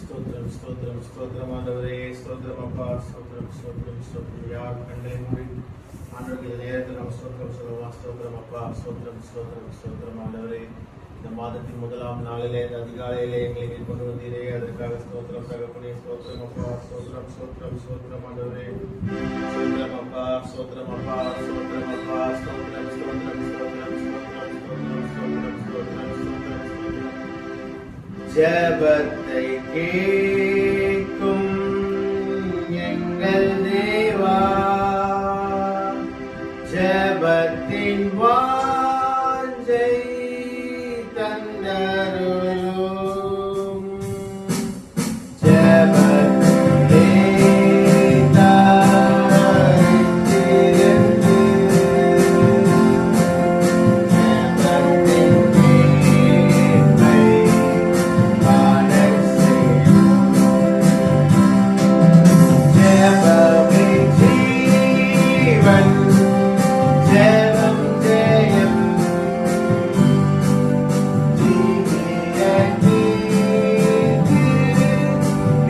ஸ்தோத்திரம் ஸ்தோத்திரம் ஸ்தோத்திரம் ஆண்டவரே, ஸ்தோத்திரம் அப்பா, ஸ்தோத்திரம் ஸ்தோத்திரம் ஸ்தோத்திரம். யார் கண்டை மூடி ஆண்டவருக்கு இந்த நேரத்தில் நம்ம ஸ்தோத்திரம் சொல்லலாம். ஸ்தோத்திரம் அப்பா, ஸ்தோத்திரம் ஸ்தோத்திரம் ஸ்தோத்திரம் ஆண்டவரே. இந்த மாதத்தின் முதலாம் நாளிலே இந்த அதிகாலையிலே எங்களை கொண்டு வந்தீரே, அதற்காக ஸ்தோத்திரம் தகப்பனே. ஸ்தோத்திரம் அப்பா, ஸ்தோத்திரம் ஸ்தோத்திரம் ஸ்தோத்திரம் ஆண்டவரே. ஸ்தோத்திரம் அப்பா, ஸ்தோத்திரம் அப்பா, ஸ்தோத்திரம் அப்பா, ஸ்தோத்திரம் ஸ்தோத்திரம் ஸ்தோத்திரம் ஸ்தோத்திரம் ஸ்தோத்திரம் ஸ்தோத்திரம் ஸ்தோத்திரம் ஸ்தோத்திரம் ஸ்தோத்திரம். ஜெபத்தை கேட்கும் எங்கள் தேவா, ஜெபத்தின் வாஞ்சை தந்தருளும். ஜெபத்திலே தரித்திருந்து ஜெபத்தின் கேட்பை காணச் செய்யும். ஜெபமே ஜீவன், ஜெபம் ஜெயம்.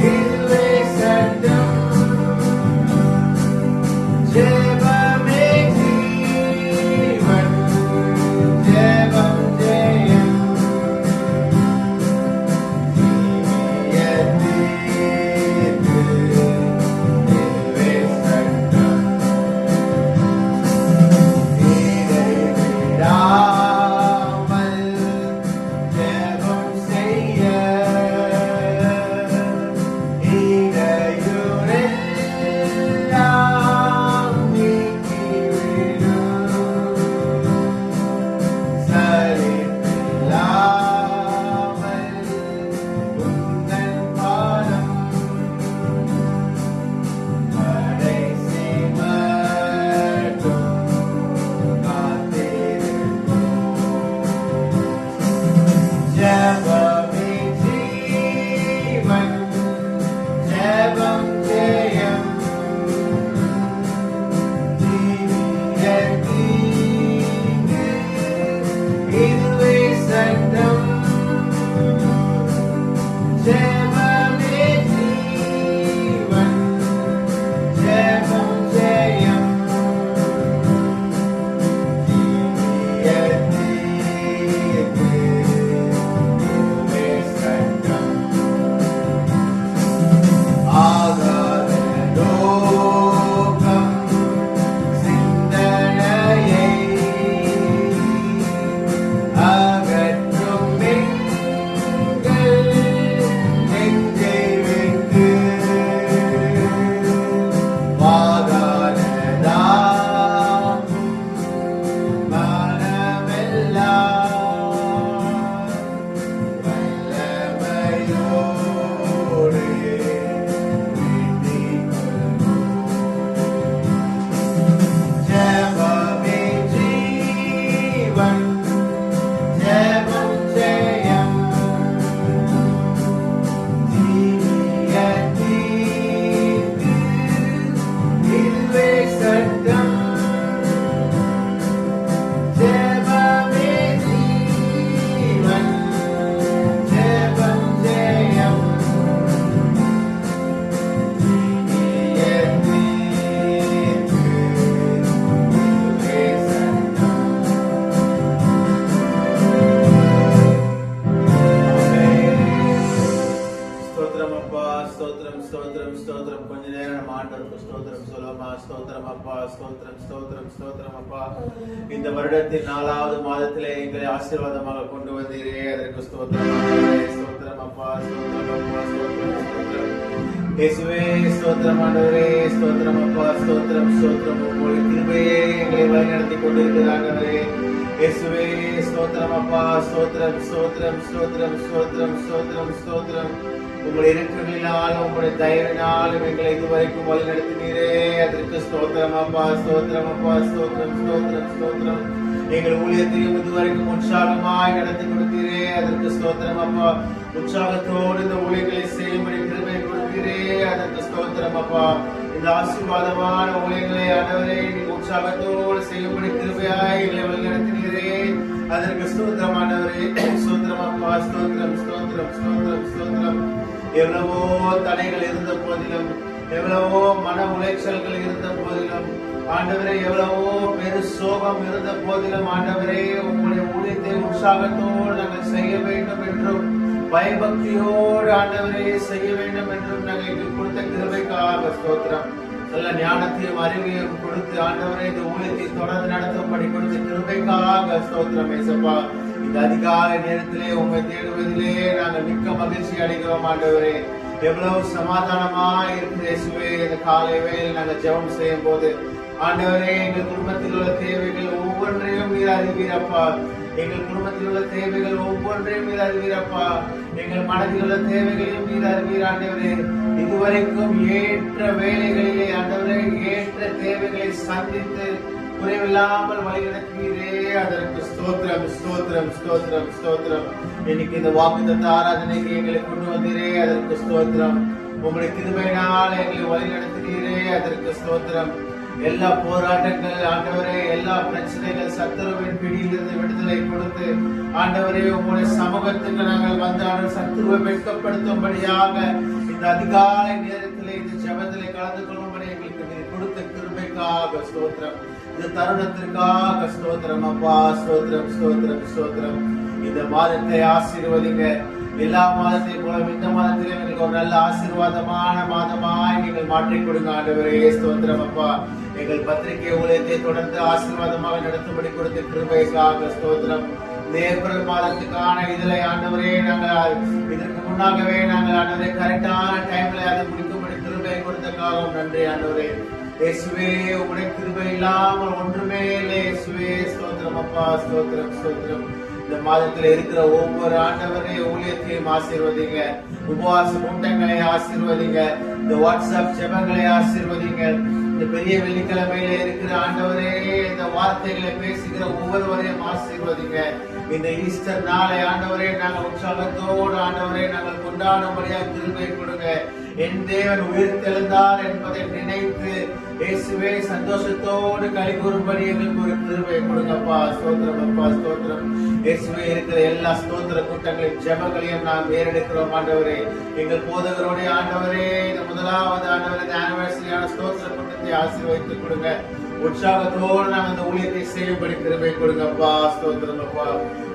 இதுவே சட்டம். ஜெபமே ஜீவன், ஜெபம் ஜெயம். இதுவே சட்டம். இடைவிடாமல் ஜெபம் செய்ய இடையூறெல்லாம் நீக்கிவிடும். சலிப்பில்லாமல் உந்தன் பாதம் கடைசி மட்டும் காத்திருக்கும். ஜெபமே ஜீவன், ஜெபம் ஜெயம். ஜீவியத்தீங்கு இதுவே சட்டம். ஜெபமே ஜீவன், ஜெபம் ஜெயம். ஜீவியத்தீங்கு இதுவே சட்டம். ஆகாத நோக்கம் சிந்தனையை அகற்றும் எங்கள் நெஞ்சை விட்டு. வாதாடதாம் மனமெல்லாம் வல்லமையோடு வேண்டிக் கொள்வோம். ஜெபமே ஜீவன், ஜெபம் ஜெயம். ஜீவியத்தீர்க்கு இதுவே சட்டம். ஜெபமே ஜீவன், ஜெபம் ஜெயம். ஜீவியத்தீர்க்கு இதுவே சட்டம். ஸ்தோத்திரம் அப்பா, ஸ்தோத்திரம் ஸ்தோத்திரம் ஸ்தோத்திரம். கொஞ்ச நேரம் நம்ம ஆண்டவருக்கு ஸ்தோத்திரம் சொல்லுவோமா? ஸ்தோத்திரம் அப்பா, ஸ்தோத்திரம் ஸ்தோத்திரம் ஸ்தோத்திரம் அப்பா. இந்த வருடத்தின் 4வது மாதத்திலே எங்களை ஆசீர்வாதமாக கொண்டு வந்தீரே, அதற்கு ஸ்தோத்திரம் ஆண்டவரே. ஸ்தோத்திரம் அப்பா, ஸ்தோத்திரம் அப்பா, ஸ்தோத்திரம் ஸ்தோத்திரம். இயேசுவே ஸ்தோத்திரம் ஆண்டவரே, ஸ்தோத்திரம் அப்பா, ஸ்தோத்திரம் ஸ்தோத்திரம். உங்களுடைய கிருபையே எங்களை வழிநடத்தி கொண்டிருக்கிறார்களே. இயேசுவே ஸ்தோத்திரம் அப்பா, ஸ்தோத்திரம் ஸ்தோத்திரம் ஸ்தோத்திரம் ஸ்தோத்திரம் ஸ்தோத்திரம் ஸ்தோத்திரம். உங்களுடைய இரக்கங்களினாலும் உங்களுடைய தயவினாலும் எங்களை இதுவரைக்கும் வழி நடத்தினீரே, அதற்கு ஸ்தோத்திரம் அப்பா, ஸ்தோத்திரம் அப்பா, ஸ்தோத்திரம் ஸ்தோத்திரம் ஸ்தோத்திரம். எங்கள் ஊழியத்தையும் இதுவரைக்கும் உற்சாகமாய் நடத்தி கொடுத்தீரே, அதற்கு ஸ்தோத்திரம் அப்பா. உற்சாகத்தோடு இந்த ஊழியர்களை செய்யும்படி கிருபை கொடுத்தீரே, அதற்கு ஸ்தோத்திரம் அப்பா. இந்த ஆசீர்வாதமான ஊழியர்களை ஆண்டவரே நீங்க உற்சாகத்தோடு செய்யும்படி கிருபையாய் எங்களை வழிநடத்தினீரே, அதற்கு ஸ்தோத்திரம் ஆண்டவரே. ஸ்தோத்திரம் அப்பா, ஸ்தோத்திரம் ஸ்தோத்திரம் ஸ்தோத்திரம் ஸ்தோத்திரம். எவ்வளவோ தடைகள் இருந்த போதிலும், எவ்வளவோ மன உளைச்சல்கள் இருந்த போதிலும் ஆண்டவரே, எவ்வளவோ பெரு சோகம் இருந்த போதிலும் ஆண்டவரே, உங்களுடைய ஊழியத்தை உற்சாகத்தோடு நாங்கள் செய்ய வேண்டும் என்றும் பயபக்தியோடு ஆண்டவரே செய்ய வேண்டும் என்றும் நாங்கள் கொடுத்த கிருபைக்காக ஸ்தோத்திரம். நல்ல ஞானத்தையும் அறிவையும் கொடுத்து ஆண்டவரே இந்த ஊழியத்தை தொடர்ந்து நடத்தும்படி கொடுத்த கிருபைக்காக ஸ்தோத்திரம் ஏசப்பா. இந்த அதிகாலை நேரத்திலே உங்களை தேடுவதிலே நாங்கள் மிக்க மகிழ்ச்சி அடைகிறோம் ஆண்டவரே. எவ்வளவு சமாதானமா இருக்குது இயேசுவே. இந்த காலை வேளையில் நாங்கள் ஜெபம் செய்யும் போது ஆண்டவரே, எங்கள் குடும்பத்தில் உள்ள தேவைகள் ஒவ்வொன்றையும் நீர் அறிவீரப்பா. எங்கள் குடும்பத்தில் உள்ள தேவைகள் ஒவ்வொன்றையும் நீர் அறிவீரப்பா. எங்கள் மனதில் உள்ள தேவைகளையும் நீர் அறிவீர் ஆண்டவரே. இதுவரைக்கும் ஏற்ற வேலைகளிலே ஆண்டவரே ஏற்ற தேவைகளை சந்தித்து குறைவில்லாமல் வழிநடத்துகிறே. அதற்கு ஸ்தோத்திரம் ஸ்தோத்திரம் ஸ்தோத்திரம் ஸ்தோத்திரம். இன்னைக்கு இந்த வாக்குத்தத்த ஆராதனைக்கு எங்களை கொண்டு வந்தீரே, அதற்கு ஸ்தோத்திரம். உங்களுடைய கிருபையினால் எங்களை வழிநடத்துகிறீரே, அதற்கு ஸ்தோத்திரம். எல்லா போராட்டங்கள் ஆண்டவரே, எல்லா பிரச்சனைகள் சத்துருவின் பிடியிலிருந்து விடுதலை கொடுத்து ஆண்டவரே உங்களுடைய சமூகத்துக்கு நாங்கள் வந்தாலும் சத்துருவை வெட்கப்படுத்தும்படியாக இந்த அதிகாலை நேரத்திலே இந்த ஜெபத்திலே கலந்து கொள்ளும்படி எங்களுக்கு கொடுத்த கிருபைக்காக ஸ்தோத்திரம். இந்த தருணத்திற்காக ஸ்தோத்திரம் அப்பா. ஸ்தோத்திரம் ஸ்தோத்திரம் ஸ்தோத்திரம். இந்த மாதத்தை ஆசீர்வதிங்க. எல்லா மாதத்தை போல இந்த மாதத்திலே எங்களுக்கு ஒரு நல்ல ஆசீர்வாதமான மாதமாய் நீங்கள் மாற்றிக் கொடுங்க ஆண்டவரே. ஸ்தோத்திரம் அப்பா. எங்கள் பத்திரிகை ஊழியத்தை தொடர்ந்து ஆசீர்வாதமாக நடத்தும்படி கொடுத்த கிருபைக்காக ஸ்தோத்திரம். ஏப்ரல் மாதத்துக்கான இதில் ஆண்டவரே நாங்கள் இதற்கு முன்னாகவே நாங்கள் ஆண்டவரே கரெக்டான டைம்ல அதை முடிக்கும்படி கிருபை கொடுத்தக்காக நன்றி ஆண்டவரே. இயேசுவே, உங்களுடைய கிருபை இல்லாமல் ஒன்றுமே இல்லை இயேசுவே. ஸ்தோத்திரம் அப்பா. ஸ்தோத்திரம் ஸ்தோத்திரம். இந்த மாதத்துல இருக்கிற ஒவ்வொரு ஆண்டவரே ஊழியத்தையும் ஆசீர்வதிங்க. உபவாச கூட்டங்களை ஆசீர்வதிங்க. இந்த வாட்ஸ்அப் ஜெபங்களை ஆசீர்வதிங்க. இந்த பெரிய வெள்ளிக்கிழமையில இருக்கிற ஆண்டவரே இந்த வார்த்தைகளை பேசுகிற ஒவ்வொருவரையும் ஆசீர்வதிங்க. இந்த ஈஸ்டர் நாளை ஆண்டவரே நாங்கள் உற்சாகத்தோடு ஆண்டவரே நாங்கள் கொண்டாடும்படியா கிருபை கொடுங்க. என் தேவன் உயிர் தெழுந்தார் என்பதை நினைத்து இயேசுவே சந்தோஷத்தோடு களி கூறும்படி எங்களுக்கு ஒரு கிருபை கொடுங்கப்பா. ஸ்தோத்திரம் அப்பா. ஸ்தோத்திரம் இயேசுவே. இருக்கிற எல்லா ஸ்தோத்திர கூட்டங்களையும் ஜெபங்களையும் நாம் ஏறெடுக்கிறோம் ஆண்டவரே. எங்கள் போதகருடைய ஆண்டவரே இந்த முதலாவது ஆண்டவரே இந்த ஆனிவர்சரியான ஸ்தோத்திர கூட்டத்தை ஆசீர்வதித்து கொடுங்க. உற்சாகத்தோடு நாம் அந்த ஊழியத்தை செய்யும்படி கிருபை கொடுங்கப்பா. ஸ்தோத்திரம் அப்பா.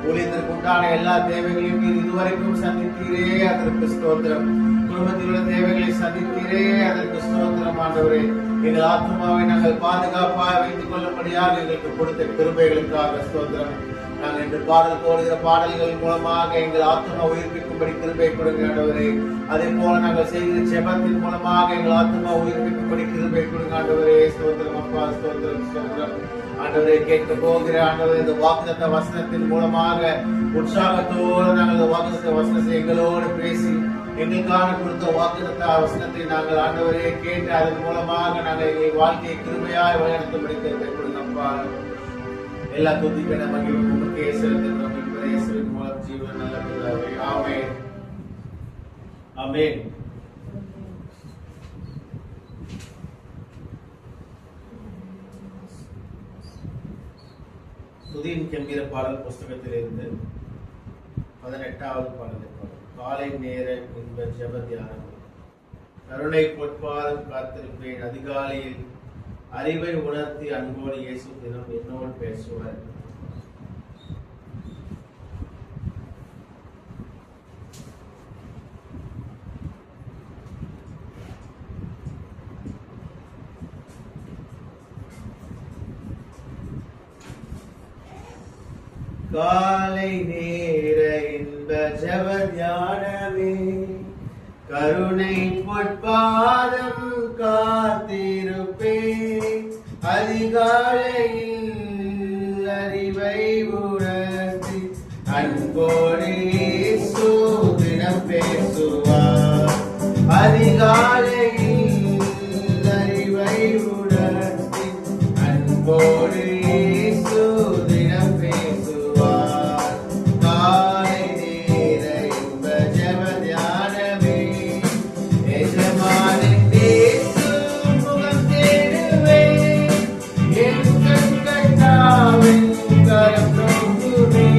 ஊழியத்திற்கு உண்டான எல்லா தேவைகளையும் நீர் இதுவரைக்கும் சந்தித்தீரே, அதற்கு ஸ்தோத்திரம். குடும்பத்தில் உள்ள தேவைகளை சந்தித்தீரே, அதற்கு ஸ்தோத்திரம் ஆண்டவரே. எங்கள் ஆத்மாவை நாங்கள் பாதுகாப்பாக வைத்துக் கொள்ளும்படியாக எங்களுக்கு கொடுத்த கிருபைகளுக்காக ஸ்தோத்திரம். நாங்கள் இன்று பாடல் போடுகிற பாடல்கள் மூலமாக எங்கள் ஆத்மா உயிர்ப்பிக்கும்படி கிருபை கொடுங்க ஆண்டவரே. அதே போல நாங்கள் செய்கிற ஜெபத்தின் மூலமாக எங்கள் ஆத்மா உயிர்ப்பிக்கும்படி கிருபை கொடுங்க ஆண்டவரே. ஸ்தோத்திரம் அப்பா. ஸ்தோத்திரம் ஸ்தோத்திரம் ஆண்டவரே. கேட்க போகிற ஆண்டவரே இந்த வாக்குத்தத்த வசனத்தின் மூலமாக உற்சாகத்தோடு நாங்கள் இந்த வாக்குத்தத்த வசனத்தை எங்களோடு பேசி எங்களுக்கான கொடுத்த வாக்குத்தத்த வசனத்தை நாங்கள் ஆண்டவரே கேட்டு அதன் மூலமாக நாங்கள் எங்கள் வாழ்க்கையை கிருபையாய் வழிநடத்தும்படி கிருபை கொடுங்கப்பா. எல்லா துதிக்கான மகிமையும் உமக்கே செலுத்துகிறோம் என்பதை இயேசுவின் மூலம் ஜீவன் நல்ல பிதாவே. ஆமென். ஆமென். துதியின் கம்பீர பாடல் புஸ்தகத்திலிருந்து 18வது பாடலை பாடல். காலை நேர இன்ப ஜெப தியானம். கருணை பொற்பாதம் காத்திருப்பேன். அதிகாலையில் அறிவை உணர்த்தி அன்போடு இயேசு தினம் என்னோடு பேசுவார். காலை நேர இன்ப ஜெப தியானமே, கருணை பொற்பாதம் காத்திருப்பேன். அதிகாலையில் அறிவை உணர்த்தி அன்போடு இயேசு தினம் பேசுவார். அதிகாலையில் அறிவை உணர்த்தி அன்போடு இயேசு தினம் பேசுவார். காலை நேர இன்ப ஜெப தியானமே, எஜமானின் இயேசு முகம் தேடுவேன். என் கண்கள் தாவின் கரம் நோக்குவேன்.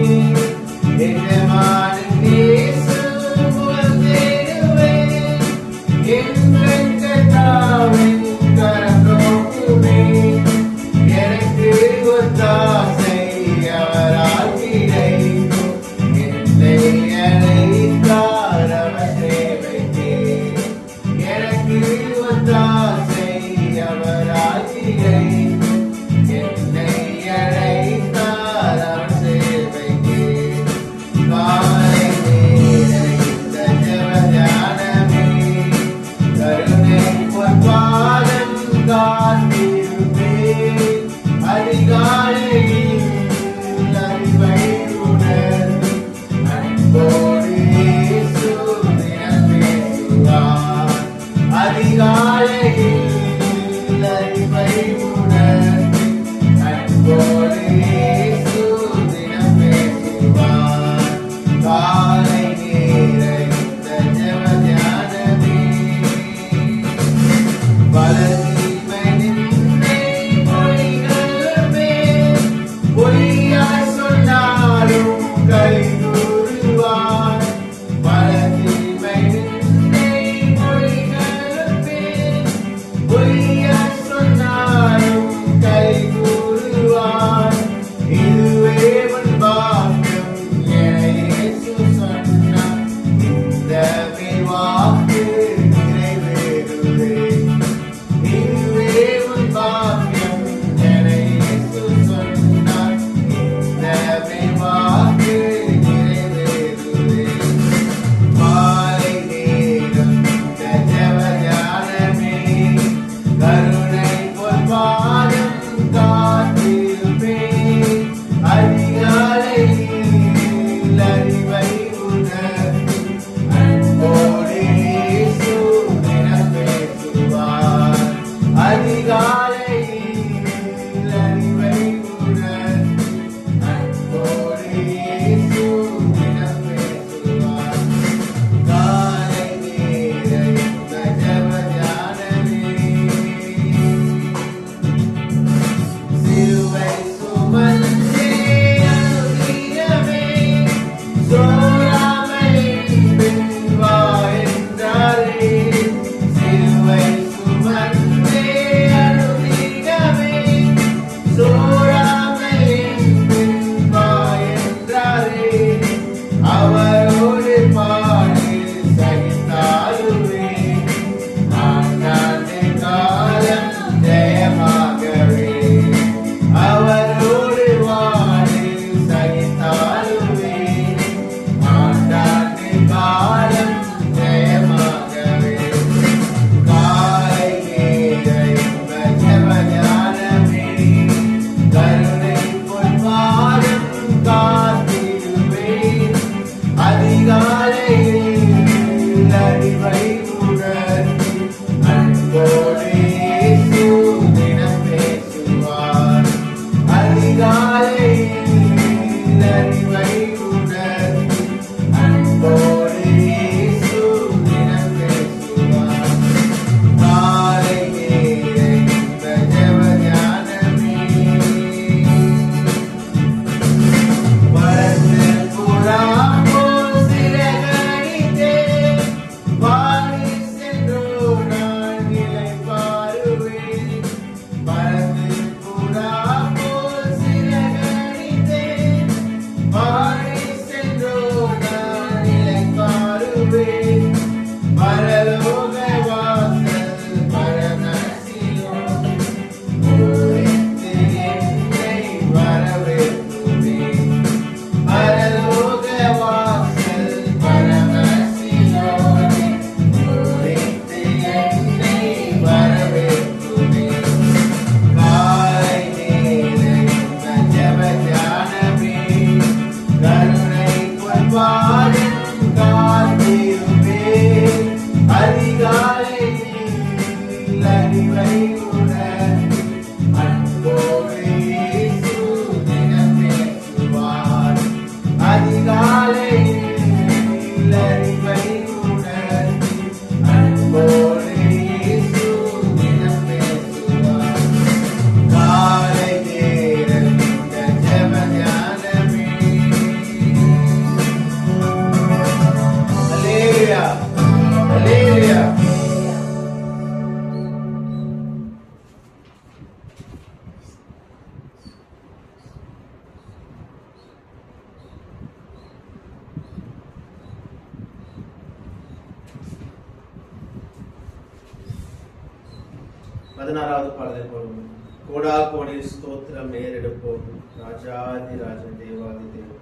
16வது பாடலை பாடுவோம். கோடா கோடி ஸ்தோத்திரம் ஏறெடுப்போம் ராஜாதி ராஜன் தேவாதி தேவன்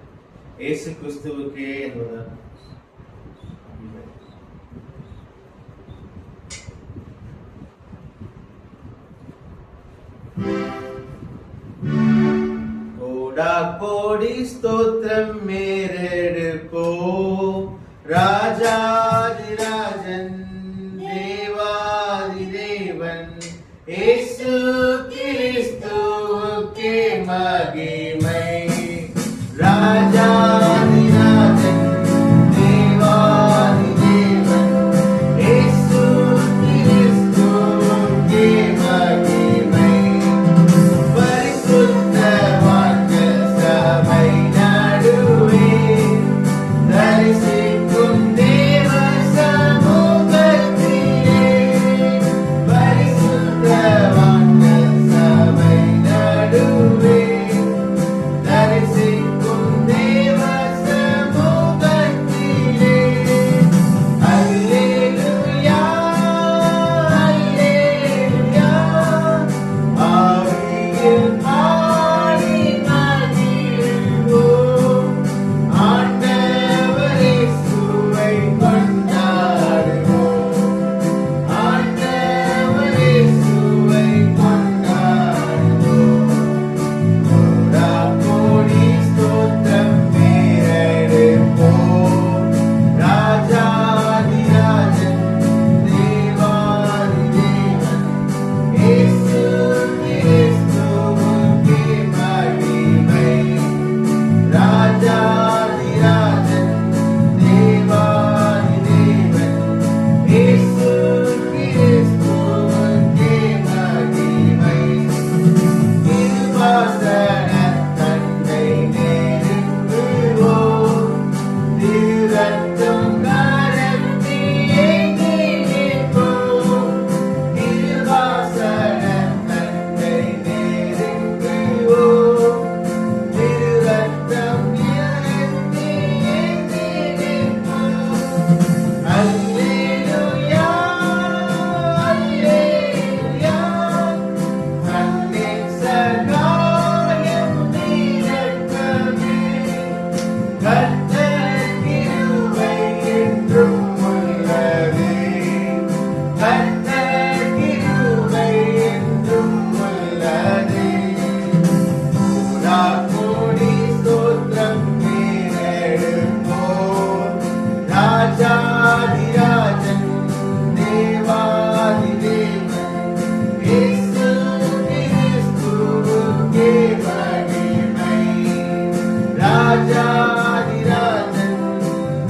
இயேசு கிறிஸ்துவுக்கே என்பதால். கோடா கோடி ஸ்தோத்திரம் ஏறெடுப்போம் ராஜாதி ராஜன் தேவாதி தேவன் இயேசு கிறிஸ்துவுக்கே மகிமை. ராஜாதி ராஜன் தேவாதி தேவன் இயேசு கிறிஸ்துவுக்கே மகிமை. பரிசுத்தவான்கள் சபை நடுவே தரிசிக்கும் தேவ சமூகத்திலே. பரிசுத்தவான்கள் சபை நடுவே தரிசிக்கும் தேவ சமூகத்திலே. அல்லேலூயா அல்லேலூயா ஆவியில் பாடி மகிழ்வோம். ஆண்டவர் இயேசுவை கொண்டாடுவோம். ஆண்டவர் இயேசுவை கொண்டாடுவோம். கோடா கோடி ஸ்தோத்திரம் ஏறெடுப்போம் ராஜாதி ராஜன் தேவாதி தேவன் இயேசு கிறிஸ்துவுக்கே மகிமை. ராஜாதி ராஜன் தேவாதி தேவன் இயேசு கிறிஸ்துவுக்கே மகிமை. திருவாசகத் தந்தை நெருங்குவோம். திருரத்தம் கரத்தி ஏந்தி நிற்போம். திருவாசகத் தந்தை நெருங்குவோம். திருரத்தம் கரத்தி ஏந்தி நிற்போம். அல்லேலூயா அல்லேலூயா கண்ணின் சகாயம் நீரக்கமே. கர்த்தர் கிருபை என்றும் உள்ளதே. கர்த்தர் கிருபை என்றும் உள்ளதே. கோடா கோடி ஸ்தோத்திரம் ஏறெடுப்போம் ராஜாதி ராஜன் தேவாதி தேவன் இயேசு கிறிஸ்துவுக்கே மகிமை. ராஜாதி ராஜன்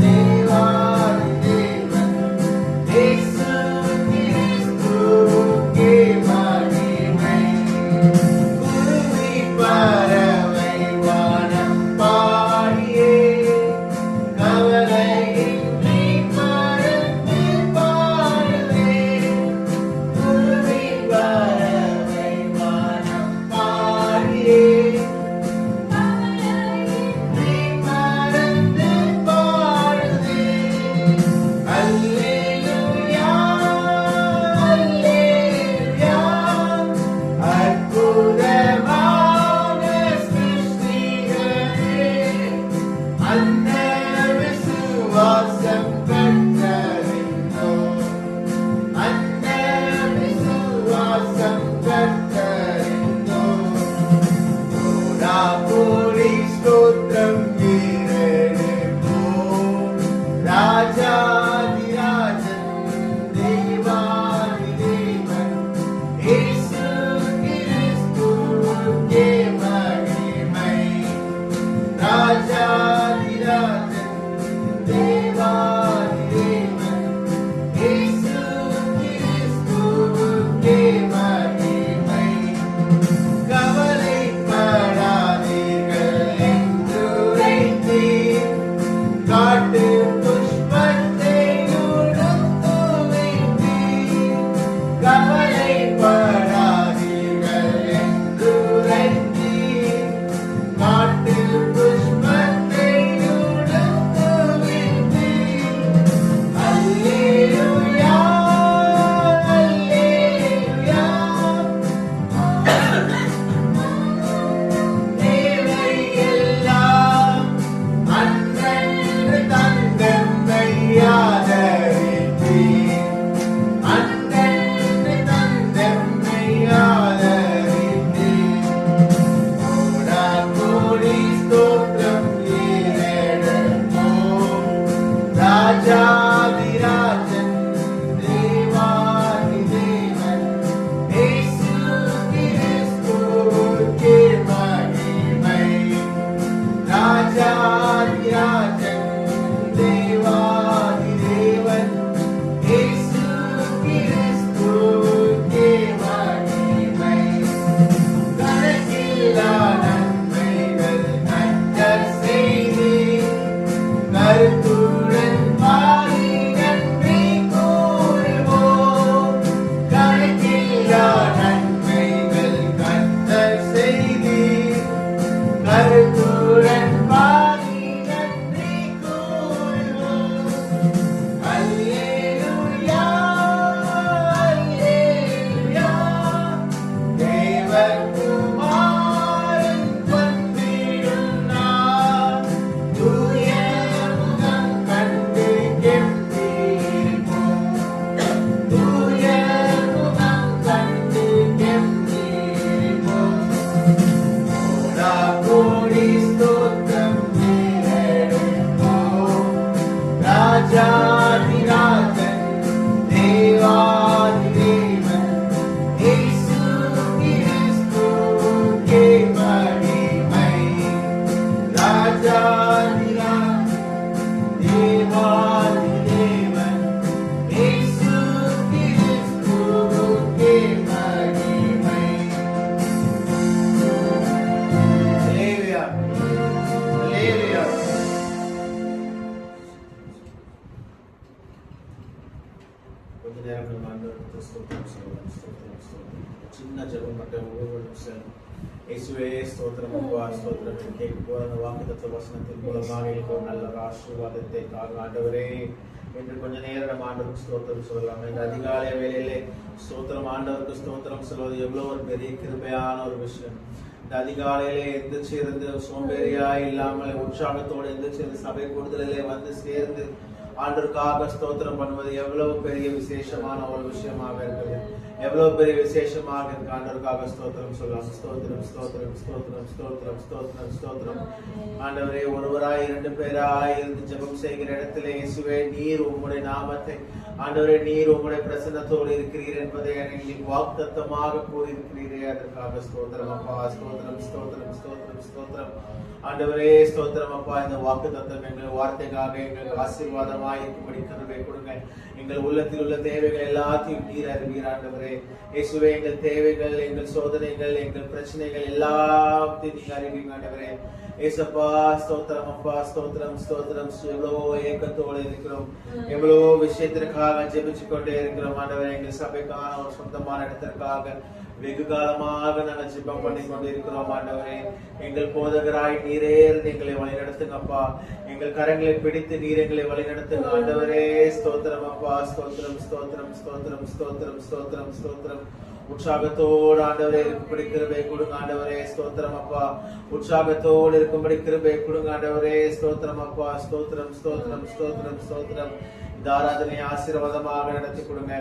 தேவாதி தேவன் இயேசு கிறிஸ்துவுக்கே மகிமை. குருவி பறவை வானம் பாடியே கவலையின்றி பறந்து பாடுவே. குருவி பறவை வானம் பாடியே கவலையின்றி கொஞ்ச நேரம் நம்ம ஆண்டவருக்கு ஸ்தோத்திரம் சொல்லுவோம். ஸ்தோத்திரம் ஸ்தோத்திரம். சின்ன ஜெபம் மட்டும் ஒவ்வொரு செல்லும். இயேசுவே ஸ்தோத்திரம் அப்பா, ஸ்தோத்திரம். கேட்க போற அந்த வாக்குத்தத்த வசனத்தின் மூலமாக எனக்கு ஒரு நல்ல ஆசீர்வாதத்தை தாங்க ஆண்டவரே. என்று கொஞ்ச நேரம் நம்ம ஆண்டவருக்கு ஸ்தோத்திரம் சொல்லலாம். இந்த அதிகாலை வேளையிலே ஸ்தோத்திரம் ஆண்டவருக்கு ஸ்தோத்திரம் சொல்வது எவ்வளவு ஒரு பெரிய கிருபையான ஒரு விஷயம். இந்த அதிகாலையிலே எந்திரிச்சிருந்து சோம்பேறியா இல்லாமல் உற்சாகத்தோடு எந்திரிச்சிருந்து சபை கூடுதலிலே வந்து சேர்ந்து ஆண்டவருக்காக ஸ்தோத்திரம் பண்ணுவது எவ்வளவு பெரிய விசேஷமான ஒரு விஷயமாக இருக்குது. எவ்வளவு பெரிய விசேஷமாக இருக்கு. ஆண்டவருக்காக ஸ்தோத்திரம் சொல்லலாம். ஸ்தோத்திரம் ஸ்தோத்திரம் ஸ்தோத்திரம் ஸ்தோத்திரம் ஸ்தோத்திரம் ஸ்தோத்திரம். ஆண்டவரே, ஒருவராய் 2 பேராய் இருந்து ஜெபம் செய்கிற இடத்திலே இயேசுவே நீர் உம்முடைய நாமத்தை ஆண்டவரே நீர் உம்முடைய பிரசன்னத்தோடு இருக்கிறீர் என்பதை நீங்கள் வாக்குத்தத்தமாக கூறியிருக்கிறீரே, அதற்காக ஸ்தோத்திரம் அப்பா. ஸ்தோத்திரம் ஸ்தோத்திரம் ஸ்தோத்திரம் ஸ்தோத்திரம். ஆண்டவரே ஸ்தோத்திரம் அப்பா. இந்த வாக்குத்தத்தம் எங்கள் வார்த்தைக்காக எங்களுக்கு ஆசீர்வாதமாய் இருக்கும்படி கிருபை கொடுங்க. எங்கள் உள்ளத்தில் உள்ள தேவைகள் எல்லாத்தையும் நீர் அறிவீர் ஆண்டவரே. இயேசுவே, எங்கள் தேவைகள், எங்கள் சோதனைகள், எங்கள் பிரச்சனைகள் எல்லாத்தையும் நீங்க அறிவீங்க ஆண்டவரே. ஏசப்பா ஸ்தோத்திரம் அப்பா. ஸ்தோத்திரம் ஸ்தோத்திரம். எவ்வளவோ ஏக்கத்தோடு இருக்கிறோம், எவ்வளவோ விஷயத்திற்காக ஜெபிச்சு கொண்டே இருக்கிறோம் ஆண்டவரே. எங்கள் சபைக்கான ஒரு சொந்தமான இடத்திற்காக வெகு காலமாக நாங்கள் ஜெபம் பண்ணி கொண்டு இருக்கிறோம் ஆண்டவரே. எங்கள் போதகராய் நீரே இருந்து எங்களை வழி நடத்துங்கப்பா. எங்கள் கரங்களை பிடித்து நீர் எங்களை வழி நடத்துங்க ஆண்டவரே. ஸ்தோத்திரம் அப்பா. ஸ்தோத்திரம் ஸ்தோத்திரம் ஸ்தோத்திரம் ஸ்தோத்திரம் ஸ்தோத்திரம் ஸ்தோத்திரம். உற்சாகத்தோடு ஆண்டவரே இருக்கும்படி கிருபை கொடுங்க ஆண்டவரே. ஸ்தோத்திரம் அப்பா. உற்சாகத்தோடு இருக்கும்படி கிருபை கொடுங்க ஆண்டவரே. ஸ்தோத்திரம் அப்பா. ஸ்தோத்திரம் ஸ்தோத்திரம் ஸ்தோத்திரம் ஸ்தோத்திரம். இந்த ஆராதனையை ஆசீர்வாதமாக நடத்தி கொடுங்க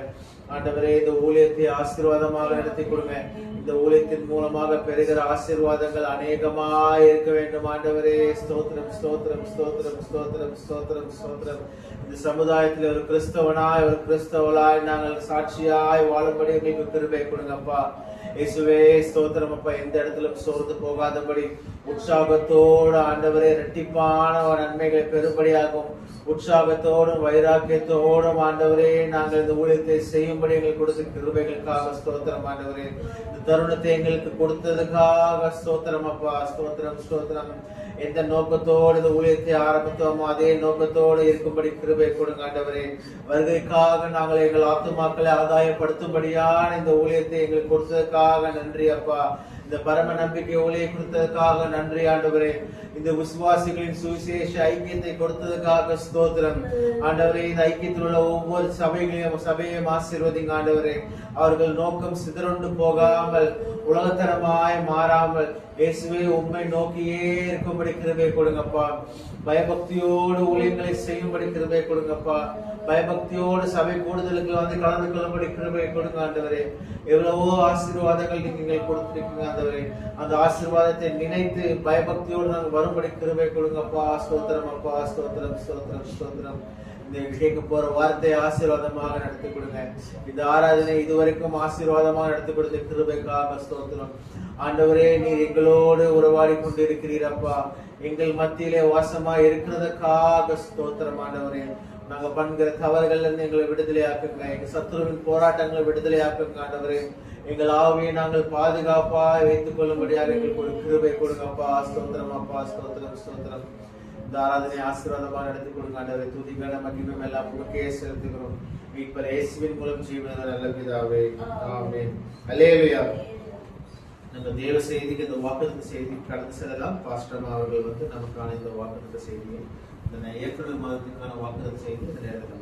ஆண்டவரே. இந்த ஊழியத்தை ஆசீர்வாதமாக நடத்தி கொடுங்க. இந்த ஊழியத்தின் மூலமாக பெறுகிற ஆசீர்வாதங்கள் அநேகமாய் இருக்க வேண்டும் ஆண்டவரே. ஸ்தோத்திரம் ஸ்தோத்திரம் ஸ்தோத்திரம் ஸ்தோத்திரம் ஸ்தோத்திரம் ஸ்தோத்திரம். இந்த சமுதாயத்தில் ஒரு கிறிஸ்தவனாய் ஒரு கிறிஸ்தவளாய் நாங்கள் சாட்சியாய் வாழும்படி మీకు கிருபை கொடுங்கப்பா. இயேசுவே ஸ்தோத்திரம் அப்பா. எந்த இடத்திலும் சோர்ந்து போகாதபடி உற்சாகத்தோடு ஆண்டவரே இரட்டிப்பான நன்மைகளை பெறும்படியாகும் உற்சாகத்தோடும் வைராக்கியத்தோடும் ஆண்டவரே நாங்கள் இந்த ஊழியத்தை செய்யும்படி எங்களுக்கு கொடுத்த கிருபைகளுக்காக ஸ்தோத்திரம் ஆண்டவரே. இந்த தருணத்தை எங்களுக்கு கொடுத்ததுக்காக ஸ்தோத்திரம் அப்பா. ஸ்தோத்திரம் ஸ்தோத்திரம். எந்த நோக்கத்தோடு இந்த ஊழியத்தை ஆரம்பித்தோமோ அதே நோக்கத்தோடு இருக்கும்படி கிருபை கொடுங்க ஆண்டவரே. வருகைக்காக நாங்கள் எங்கள் ஆத்துமாக்களை ஆதாயப்படுத்தும்படியான இந்த ஊழியத்தை எங்களுக்கு கொடுத்ததுக்காக நன்றி அப்பா. இந்த பரம நம்பிக்கை ஊழியை கொடுத்ததுக்காக நன்றி ஆண்டவரே. இந்த விசுவாசிகளின் சுவிசேஷ ஐக்கியத்தை கொடுத்ததுக்காக ஸ்தோத்திரம் ஆண்டவரே. இந்த ஐக்கியத்தில் உள்ள ஒவ்வொரு சபையையும் ஆசீர்வதிங்க ஆண்டவரே. அவர்கள் நோக்கம் சிதறொண்டு போகாமல் உலகத்தரமாய் மாறாமல் இயேசுவே உம்மை நோக்கியே இருக்கும்படி கிருபை கொடுங்கப்பா. பயபக்தியோடு ஊழியங்களை செய்யும்படி கிருபை கொடுங்கப்பா. பயபக்தியோடு சபை கூடுதலுக்கு வந்து கலந்து கொள்ளும்படி கிருபை கொடுங்க ஆண்டவரே. எவ்வளவோ ஆசீர்வாதங்கள் நீங்க கொடுத்திருக்கீங்க ஆண்டவரே. அந்த ஆசீர்வாதத்தை நினைத்து பயபக்தியோடு நாங்கள் வரும்படி கிருபை கொடுங்கப்பா. ஸ்தோத்திரம் அப்பா. ஸ்தோத்திரம் ஸ்தோத்திரம் ஸ்தோத்திரம். இந்த கேட்க போற வார்த்தையை ஆசீர்வாதமாக நடத்தி கொடுங்க. இந்த ஆராதனை இதுவரைக்கும் ஆசீர்வாதமாக நடத்தி கொடுத்த கிருபைக்காக ஸ்தோத்திரம் ஆண்டவரே. நீர் எங்களோடு உறவாடி கொண்டு இருக்கிறீரப்பா. எங்கள் மத்தியிலே வாசமா இருக்கிறதுக்காக ஸ்தோத்திரம் ஆண்டவரே. நாங்க பண்ணுகிற தவறுகள்ல இருந்து எங்களை விடுதலை ஆக்குங்க. எங்க சத்துருவின் போராட்டங்களை விடுதலை ஆக்குங்க ஆண்டவரே. எங்கள் ஆவியை நாங்கள் பாதுகாப்பா வைத்துக் கொள்ளும்படியாக எங்களுக்கு ஒரு கிருபை கொடுங்கப்பா. ஸ்தோத்திரம் அப்பா. ஸ்தோத்திரம் ஸ்தோத்திரம். இந்த ஆராதனை ஆசீர்வாதமாக நடத்தி கொடுங்க ஆண்டவரே. துதிக்கான மகிமை எல்லாம் உங்களுக்கே செலுத்துகிறோம். மீட்பர் இயேசுவின் மூலம் ஜீவன நல்ல பிதாவே, ஆமென். அல்லேலூயா. நம்ம தேவ செய்திக்கு இந்த வாக்குத்தத்த செய்தி கடந்து செல்லலாம். பாஸ்டர் அவர்கள் வந்து நமக்கான இந்த வாக்குத்தத்த செய்தியை இந்த ஏப்ரல் மாதத்துக்கான வாக்குத்தத்த செய்தி இந்த நேரத்தில்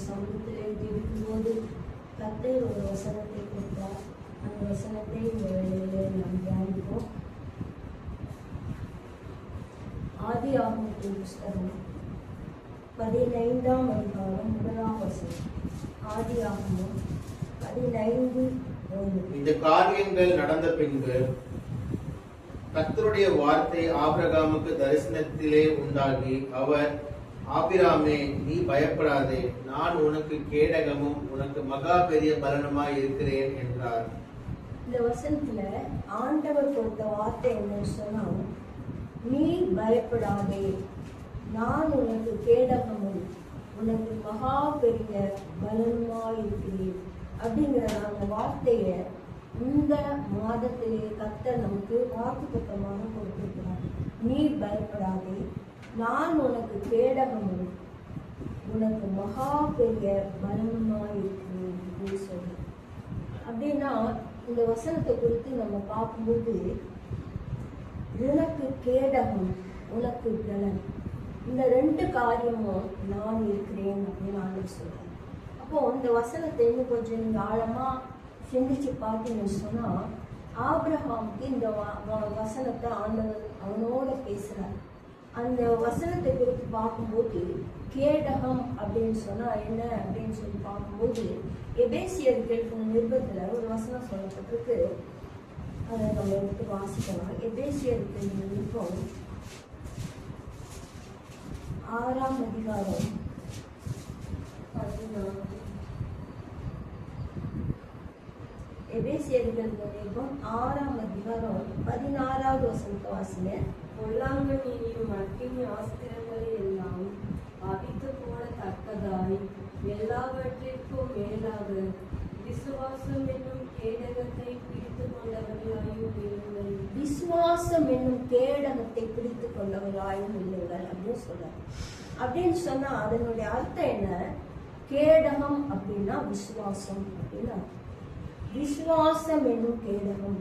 சமூகத்திலே ஜெபிக்கும்போது கர்த்தர் ஒரு வசனத்தை கொடுத்தார். அந்த வசனத்தை நாம் தியானிப்போம். ஆதியாகமத்தின் புஸ்தகம் 15ஆம் அதிகாரம் 1ஆம் வசனம். ஆதியாகமம் 15:1. இந்த காரியங்கள் நடந்த பின்பு கர்த்தருடைய வார்த்தை ஆபிரகாமுக்கு தரிசனத்திலே உண்டாகி அவர் ஆபிராமே, நீ பயப்படாதே, நான் உனக்கு கேடகமும் உனக்கு மகா பெரிய பலனுமாய் இருக்கிறேன் என்றார். இந்த வசனத்துல ஆண்டவர் கொடுத்த வார்த்தை என்னன்னு சொன்னா, நீ பயப்படாதே, நான் உனக்கு கேடகமும் உனக்கு மகா பெரிய பலனுமாய் இருக்கிறேன் அப்படிங்கிற அந்த வார்த்தையை இந்த மாதத்திலே கர்த்தர் நமக்கு வாக்குத்தத்தமாக கொடுத்திருக்கிறார். நீ பயப்படாதே, நான் உனக்கு கேடகமும் உனக்கு மகா பெரிய பலனுமாய் இருக்கிறேன் அப்படின்னு சொல்லி. அப்படின்னா இந்த வசனத்தை குறித்து நம்ம பார்க்கும்போது, உனக்கு கேடகம் உனக்கு பலன், இந்த ரெண்டு காரியமும் நான் இருக்கிறேன் அப்படின்னு ஆண்டவர் சொல்றேன். அப்போ இந்த வசனத்தை இன்னும் கொஞ்சம் நீங்க ஆழமா சிந்திச்சு பார்த்தீங்கன்னு சொன்னா, ஆபிரகாமுக்கு இந்த வசனத்தை ஆண்டவர் அவனோட பேசுறார். அந்த வசனத்தை குறித்து பார்க்கும்போது கேடகம் அப்படின்னு சொன்னா என்ன அப்படின்னு சொல்லி பார்க்கும்போது, எபேசியருக்கு எழுதின நிருபத்துல ஒரு வசனம் சொல்லப்பட்டிருக்கு. அதை நம்ம எடுத்து வாசிக்கலாம். எபேசியருக்கு நிருபம் 6ஆம் அதிகாரம் 14. எபேசியர்கள் நிருபம் 6ஆம் அதிகாரம் 16வது வசனத்தை வாசிங்க. பொல்லாங்கண்ணியும் அக்கினி ஆஸ்திரங்களை எல்லாம் அவித்து போடத்தக்கதாய் எல்லாவற்றிற்கும் மேலாக விசுவாசம் என்னும் கேடகத்தை பிடித்து கொண்டவர்களாயும் இருங்கள். விசுவாசம் என்னும் கேடகத்தை பிடித்து கொண்டவர்களாயும் இல்லைங்கள் அப்படின்னு சொல்றாரு. அப்படின்னு சொன்னா அதனுடைய அர்த்தம் என்ன? கேடகம் அப்படின்னா விசுவாசம் அப்படின்னா, விசுவாசம் என்னும் கேடகம்.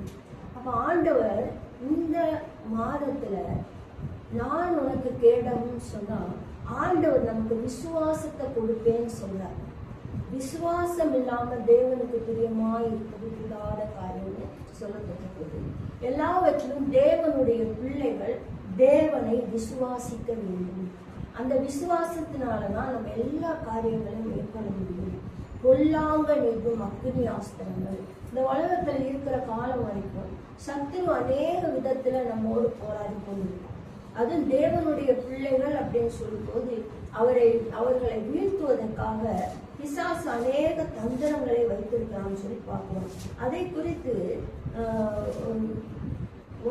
அப்ப ஆண்டவர் இந்த மாதத்துல நான் உனக்கு கேடகம்னு சொன்னா, ஆண்டவர் நமக்கு விசுவாசத்தை கொடுப்பேன்னு சொல்றார். விசுவாசம் இல்லாம தேவனுக்கு பிரியமா இருப்பது கூடாத காரியம்னு சொல்லப்பட்டிருக்கிறது. எல்லாவற்றிலும் தேவனுடைய பிள்ளைகள் தேவனை விசுவாசிக்க வேண்டும். அந்த விசுவாசத்தினாலதான் நம்ம எல்லா காரியங்களையும் மேற்கொள்ள முடியும். பொல்லாங்க நிற்கும் அக்கினி ஆஸ்திரங்கள் இந்த உலகத்துல இருக்கிற காலம் வரைக்கும் சத்துரு அநேக விதத்துல நம்மோடு போராடி கொண்டிருக்கும். அது தேவனுடைய பிள்ளைகள் அப்படின்னு சொல்லும் போது அவர்களை வீழ்த்துவதற்காக பிசாசு அநேக தந்திரங்களை வைத்திருக்கிறான்னு சொல்லி பார்க்கிறோம். அதை குறித்து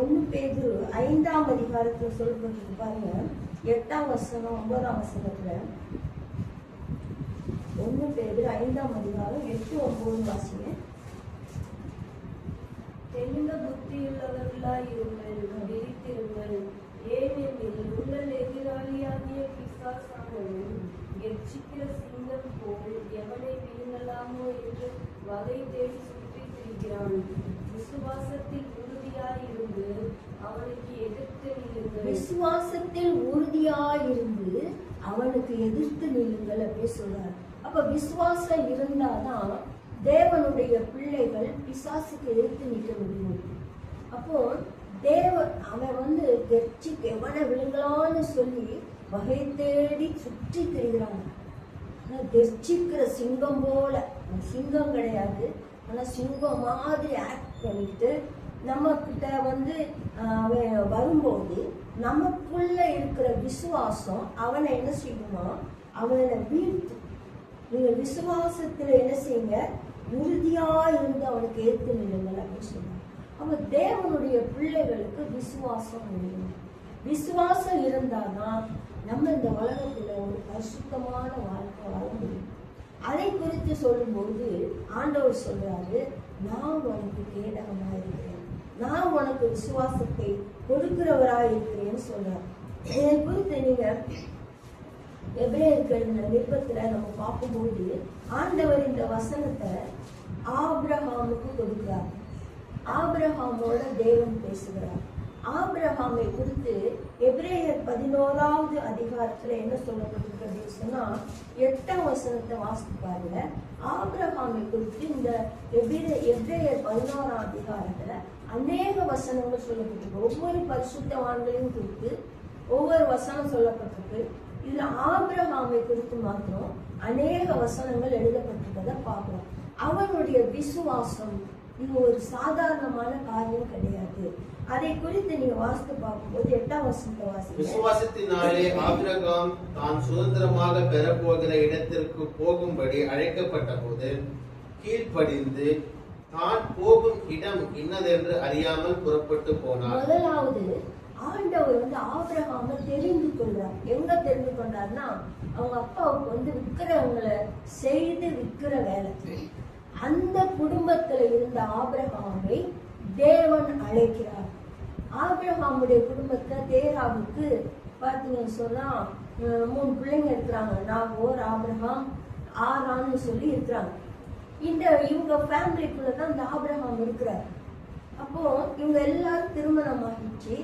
1 பேதுரு 5ஆம் அதிகாரத்துல சொல்லப்பட்டிருக்கு பாருங்க. 8ஆம் வசனம் 9ஆம் வசனத்துல 1 பேதுரு 5ஆம் அதிகாரம் 8, 9 வாசிங்க. தெளிந்த புத்தியுள்ளவர்களாய் இருங்கள், விழித்திருங்கள். ஏனெனில் உங்கள் எதிராளியாகிய பிசாசானவன் எச்சிக்கிற சிங்கம் போல் எவனை விழுங்கலாமோ என்று வகை தேடி சுற்றி திரிகிறான். விசுவாசத்தில் உறுதியாயிருந்து அவனுக்கு எதிர்த்து நில்லுங்கள். விசுவாசத்தில் உறுதியாயிருந்து அவனுக்கு எதிர்த்து நில்லுங்கள் அப்படி சொல்றாரு. அப்ப விசுவாசம் இருந்தாதான் தேவனுடைய பிள்ளைகள் பிசாசுக்கு எதிர்த்து நிற்க முடியும். அப்போ அவன் எவனை விழுங்கலான்னு சொல்லி வகை தேடி சுற்றி திரிகிறாங்க. கெர்ச்சிக்கிற சிங்கம் போல, சிங்கம் கிடையாது, ஆனா சிங்கம் மாதிரி ஆக்ட் பண்ணிட்டு நம்ம கிட்ட அவன் வரும்போது நமக்குள்ள இருக்கிற விசுவாசம் அவனை என்ன செய்யுமா, அவனை வீழ்த்து. நீங்க விசுவாசத்துல என்ன செய்யுங்க, உறுதியா இருந்து அவனுக்கு ஏற்று நில்லுங்கள் அப்படின்னு சொல்லுவாங்க. அப்ப தேவனுடைய பிள்ளைகளுக்கு விசுவாசம் வேணும். விசுவாசம் இருந்தாதான் நம்ம இந்த உலகத்துல ஒரு பரிசுத்தமான வாழ்க்கை வாழ முடியும். அதை குறித்து சொல்லும்போது ஆண்டவர் சொல்றாரு, நான் உனக்கு கேடகமா இருக்கிறேன், நான் உனக்கு விசுவாசத்தை கொடுக்கிறவராய் இருக்கிறேன்னு சொல்றாரு. இதை குறித்து நீங்க எபிரேயர்கள் நிருபத்துல நம்ம பார்க்கும்போது ஆண்டவர் இந்த வசனத்தை ஆபிரகாமுக்கு கொடுக்கிறார். ஆபிரகாமோட தேவன் பேசுகிறார். ஆபிரகாமை குறித்து எபிரேயர் 11வது அதிகாரத்துல என்ன சொல்லப்பட்டிருக்கு அப்படின்னு சொன்னா, 8ஆம் வசனத்தை வாசித்து பாருங்க. ஆபிரகாமை குறித்து இந்த எபிரேயர் 11ஆம் அதிகாரத்துல அநேக வசனங்கள் சொல்லப்பட்டிருக்கு. ஒவ்வொரு பரிசுத்தவான்களையும் குறித்து ஒவ்வொரு வசனம் சொல்லப்பட்டிருக்கு. இதுல ஆபிரகாமை குறித்து மாத்திரம் அநேக வசனங்கள் எழுதப்பட்டிருக்கிறத பார்க்கிறோம். அவனுடைய விசுவாசம் இது ஒரு சாதாரணமான காரியம் கிடையாது. அதை குறித்து நீங்க வாசித்து பார்க்கும்போது 8ஆம் வசனத்தை வாசிங்க. விசுவாசத்தினாலே ஆபிரகாம் தான் சுதந்திரமாக பெறப்போகிற இடத்திற்கு போகும்படி அழைக்கப்பட்ட போது கீழ்ப்படிந்து தான் போகும் இடம் இன்னதென்று அறியாமல் புறப்பட்டு போனார். முதலாவது ஆண்டவர் ஆபிரகாமை தெரிந்து கொள்றார். எங்க தெரிந்து கொண்டார்னா, அவங்க அப்பாவுக்கு விற்கிறவங்களை செய்து விற்கிற வேலை. அந்த குடும்பத்துல இருந்த ஆபிரகாமை தேவன் அழைக்கிறார். ஆபிரகாமுடைய குடும்பத்துல தேராவுக்கு பாத்தீங்கன்னு சொன்னா 3 பிள்ளைங்க இருக்கிறாங்க. நாகோர், ஆபிரகாம், ஆரான்னு சொல்லி இருக்கிறாங்க. இவங்க ஃபேமிலிக்குள்ளதான் இந்த ஆபிரகாம் இருக்கிறார். அப்போ இவங்க எல்லாரும் திருமணம் ஆகிச்சு.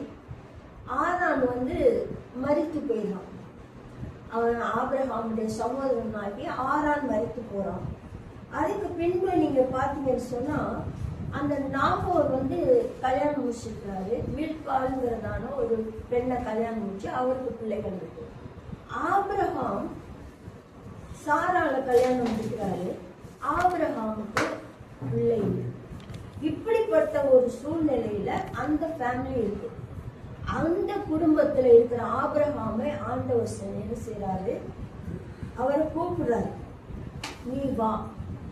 ஆரான் மரித்து போயிடான். அவன் ஆபிரகாமுடைய சகோதரனாகி ஆரான் மரித்து போறான். அதுக்கு பின்பு நீங்க பாத்தீங்கன்னு சொன்னா, அந்த நாகோர் கல்யாணம் முடிச்சிருக்கிறாரு. மில்கால்ங்கிறதான ஒரு பெண்ணை கல்யாணம் முடிச்சு அவருக்கு பிள்ளைகள் இருக்கு. ஆபிரகாம் சாரால கல்யாணம் முடிக்கிறாரு. ஆபிரகாமுக்கு பிள்ளை இல்லை. இப்படிப்பட்ட ஒரு சூழ்நிலையில அந்த ஃபேமிலி இருக்கு. அந்த குடும்பத்துல இருக்கிற ஆபிரகாமை ஆண்டவர் என்ன செய்யறாரு, அவரை கூப்பிடுறாரு. நீ வா,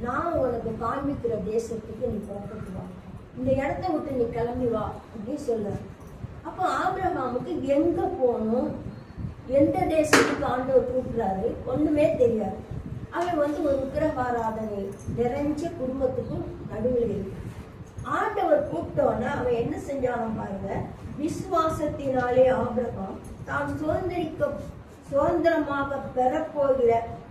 நான் உனக்கு காண்பிக்கிற தேசத்துக்கு நீ புறப்பட்டு வா, இந்த இடத்த விட்டு நீ கிளம்பி வா அப்படின்னு சொல்றாரு. அப்ப ஆபிரகாமுக்கு எங்க போகணும், எந்த தேசத்துக்கு ஆண்டவர் கூப்பிடுறாரு ஒண்ணுமே தெரியாது. அவன் ஒரு விக்கிரகாராதனை நிறைஞ்ச குடும்பத்துக்கும் நடுவில் இருக்கு. ஆண்டவர் கூப்பிட்டோன்னா அவன் என்ன செஞ்சாலும் பாருங்க, விசுவாசத்தினாலே ஆபிரகாம் தான் சுதந்திரமாக பெறப்போகிற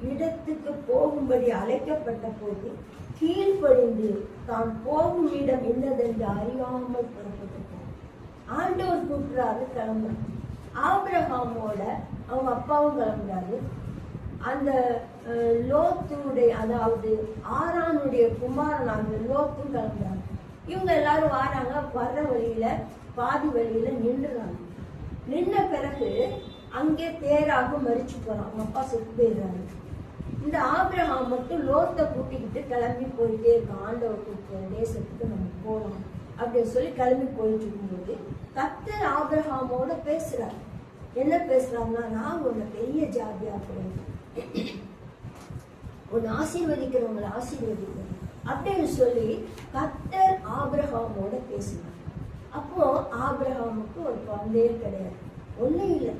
இடத்துக்கு போகும்படி அழைக்கப்பட்ட போது கீழ்ப்படிந்து தான் போகும் இடம் என்னதென்று அறியாமல் புறப்பட்டு ஆண்டவர் கூப்பிடுறாரு, கிளம்புறாரு. ஆபிரகாமோட அவங்க அப்பாவும் கிளம்புறாரு. அந்த லோத்துடைய, அதாவது ஆரானுடைய குமாரனாக லோத்தும் கிளம்புறாங்க. இவங்க எல்லாரும் வராங்க. வர்ற வழியில பாதி வழியில நின்றுறாங்க. நின்ன பிறகு அங்கே தேராக மரிச்சு போறான். அவங்க அப்பா செத்து போயிடுறாரு. இந்த ஆபிரகாம் மட்டும் லோத்தை கூட்டிக்கிட்டு கிளம்பி போயிட்டே இருக்கான். ஆண்டவர் கூப்பிட்ட தேசத்துக்கு நம்ம போகலாம் அப்படின்னு சொல்லி கிளம்பி போயிட்டு இருக்கும்போது கர்த்தர் ஆபிரகாமோட பேசுறாரு. என்ன பேசுறாங்கன்னா, நான் உன்னை பெரிய ஜாதியா போறேன், உன்னை ஆசீர்வதிக்கிறவங்களை ஆசீர்வதிக்கிறேன் அப்படின்னு சொல்லி கர்த்தர் ஆபிரகாமோட பேசினார். அப்போ ஆபிரகாமுக்கு ஒரு குழந்தையே கிடையாது, ஒன்றும் இல்லை.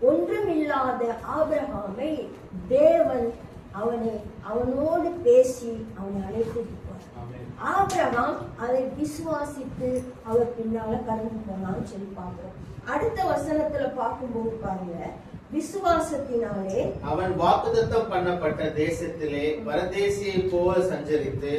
ஒன்றும் இல்லாத ஆபிரகாமை தேவன் அவனோடு பேசி அவனை அழைத்து இருப்பார். ஆபிரகாம் அதை விசுவாசித்து அவர் பின்னால கடந்து போனான்னு சொல்லி பார்க்கிறோம். அடுத்த வசனத்துல பார்க்கும்போது பாருங்க, விசுவாசத்தினாலே அவன் வாக்குத்தத்தம் பண்ணப்பட்ட தேசத்திலே பரதேசியை போல சஞ்சரித்து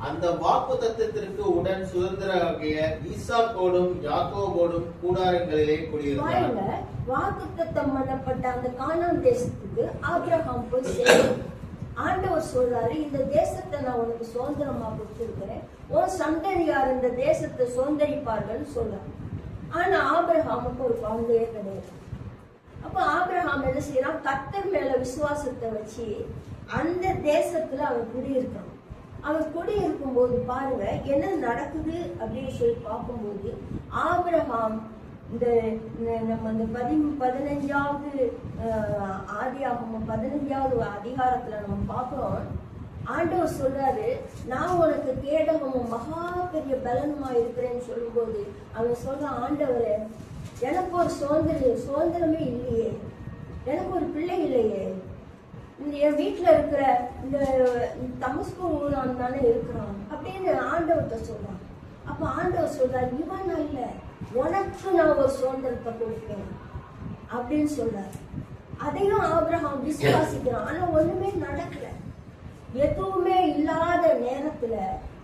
அந்த வாக்குத்தத்தத்திற்கு உடன் சுதந்திரராகிய ஈசாக்கோடும் யாக்கோபோடும் கூடாரங்களிலே குடியிருந்தான். வாக்குத்தத்தம் பண்ணப்பட்ட அந்த கானான் தேசத்துக்கு ஆபிரகாம் போய் சேர்ந்தார். ஆண்டவர் சொல்றாரு, இந்த தேசத்தை நான் உனக்கு சுதந்திரமா கொடுத்திருக்கிறேன், உன் சந்ததியார் இந்த தேசத்தை சுதந்திரிப்பார்கள் சொல்றாரு. ஆனா ஆபிரகாமுக்கு ஒரு குழந்தையே கிடையாது. அப்ப ஆபிரகாம் என்ன செய்யறான், கர்த்தர் மேல விசுவாசத்தை வச்சு அந்த தேசத்துல அவன் குடியிருக்கான். அவன் குடியிருக்கும் போது பாருங்க என்ன நடக்குது அப்படின்னு சொல்லி பார்க்கும்போது, ஆபிரகாம் இந்த நம்ம அந்த 15வது ஆதியாகமம் 15வது அதிகாரத்துல நம்ம பார்க்கிறோம். ஆண்டவர் சொல்றாரு, நான் உனக்கு கேடகமும் மகா பெரிய பலனுமா இருக்கிறேன்னு சொல்லும் போது அவன் சொல்றான், ஆண்டவரே எனக்கு ஒரு சுதந்திரமே இல்லையே, எனக்கு ஒரு பிள்ளை இல்லையே, என் வீட்டுல இருக்கிற இந்த தமஸ்கு ஊரான் தானே இருக்கிறான் அப்படின்னு ஆண்டவர்கிட்ட சொல்றான். அப்ப ஆண்டவர் சொல்றாரு, இவன் அல்ல, உனக்கு நான் ஒரு சுதந்திரத்தை கொடுப்பேன் அப்படின்னு சொல்றாரு. அதையும் ஆபிரகாம் விசுவாசிக்கிறான். ஆனா ஒண்ணுமே நடக்கல. எதுவுமே இல்லாத நேரத்துல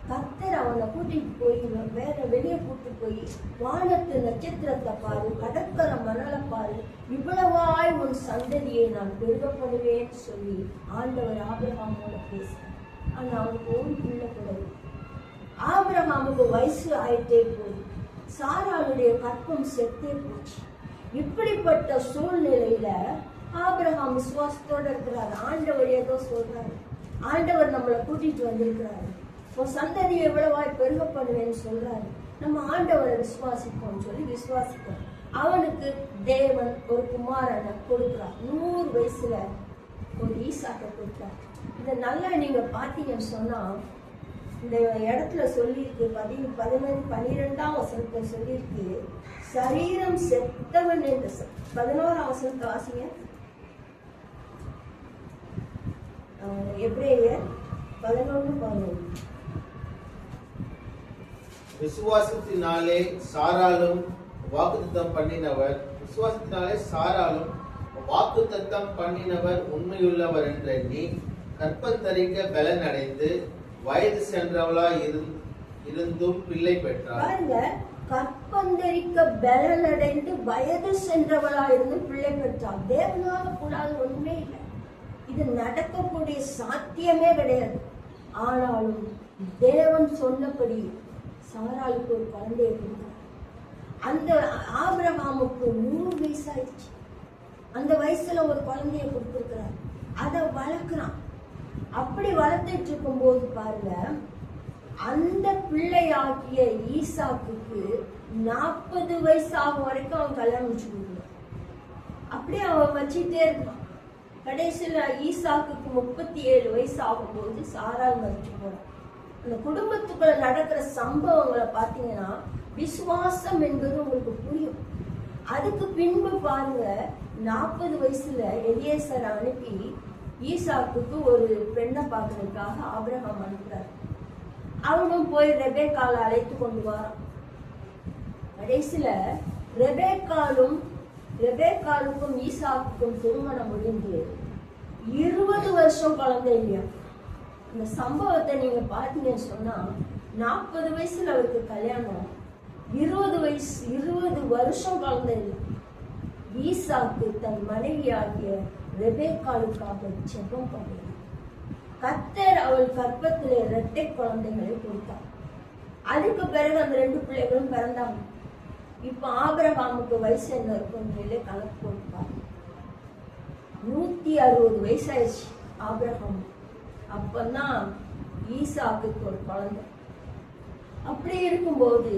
கர்த்தர் அவனை கூட்டிட்டு போய் வேற வெளியே கூட்டிட்டு போய், வானத்து நட்சத்திரத்தை பாரு, கடற்கரை மணலை பாரு, இவ்வளவாய் உன் சந்ததியை நான் பெருகப்படுவேன்னு சொல்லி ஆண்டவர் ஆபிரகாமோட பேசுறார். ஆனா அவனுக்கு ஒரு பிள்ளை கிடையாது. ஆபிரகாமுக்கு வயசு ஆயிட்டே போய் சாராளுடைய கற்பம் செத்தே போச்சு. இப்படிப்பட்ட சூழ்நிலையில ஆபிரகாம் விசுவாசத்தோட இருக்கிறார். ஆண்டவர் ஏதோ சொல்றாரு, ஆண்டவர் நம்மளை கூட்டிட்டு வந்திருக்கிறாரு, உன் சந்ததியை எவ்வளவாய் பெருக பண்ணுவேன்னு சொல்றாரு. நம்ம ஆண்டவரை விசுவாசிப்போம் சொல்லி விசுவாசிப்போம். அவனுக்கு தேவன் ஒரு குமாரனை கொடுக்கிறார். 100 வயசுல ஒரு ஈசாக்கை கொடுக்கிறார். இதை நல்லா நீங்க பாத்தீங்கன்னு சொன்னா இந்த இடத்துல சொல்லியிருக்கு 12ஆம் வசனத்தை சொல்லியிருக்கு, சரீரம் செத்தவன் என்று. 11ஆம் வசனத்தை வாசிங்க. எபிரேயர் 11:11. விசுவாசத்தினாலே சாராலும் வாக்குத்தத்தம் பண்ணினவர் உண்மையுள்ளவர் என்றெண்ணி கற்பந்தரிக்க பலன் அடைந்து வயது சென்றவளாய் இருந்தும் பிள்ளை பெற்றார். பாருங்க, கற்பந்தரிக்க பலன் அடைந்து வயது சென்றவளா இருந்து பிள்ளை பெற்றார். தேவனால கூடாது ஒண்ணுமே இல்லை. இது நடக்கக்கூடிய சாத்தியமே கிடையாது. ஆனாலும் தேவன் சொன்னபடி சாராளுக்கு ஒரு குழந்தையை கொடுத்தார். அந்த ஆபிரகாமுக்கு 100 வயசாயிடுச்சு. அந்த வயசுல ஒரு குழந்தைய கொடுத்திருக்கிறார். அதை வளர்க்கிறான். அப்படி வளர்த்துட்டு இருக்கும் போது பாருங்க, அந்த பிள்ளையாகிய ஈசாக்குக்கு 40 வயசாகும் வரைக்கும் அவன் கல்யாணம் வச்சு கொடுக்குறான். அப்படியே அவன் வச்சுட்டே இருக்கான். கடைசியில ஈசாக்குக்கு 37 வயசு ஆகும்போது சாராள் மறிச்சு போறான். அந்த குடும்பத்துக்குள்ள நடக்கிற சம்பவங்களை பார்த்தீங்கன்னா விசுவாசம் என்பது உங்களுக்கு புரியும். அதுக்கு பின்பு பாருங்க, 40 வயசுல எலியேசரை அனுப்பி ஈசாக்குக்கு ஒரு பெண்ணை பார்க்கறதுக்காக ஆபிரகாம் அனுப்புறாரு. அவனும் போய் ரெபேக்காலை அழைத்து கொண்டு வரான். கடைசியில ரெபேக்காலுக்கும் ஈசாக்குக்கும் திருமணம் முடிந்து 20 வருஷம் குழந்தை இல்லையா. இந்த சம்பவத்தை நீங்க பாத்தீங்கன்னு சொன்னா 40 வயசுல அவருக்கு கல்யாணம், 20 வருஷம் குழந்தை இல்லை. ஈசாக்கு தன் மனைவியாகிய ரெபேக்காளுக்காக ஜெபம் பண்ணினார். கர்த்தர் அவள் கர்ப்பத்திலே 2 குழந்தைகளை கொடுத்தார். அதுக்கு பிறகு அந்த 2 பிள்ளைகளும் பிறந்தாங்க. இப்ப ஆபிரகாமுக்கு வயசு என்ன இருக்கும் கணக்கு போட்டுப்பாரு. 160 வயசாயிடுச்சு ஆபிரகாம். அப்பதான் ஈசாக்குக்கு ஒரு குழந்தை. அப்படி இருக்கும்போது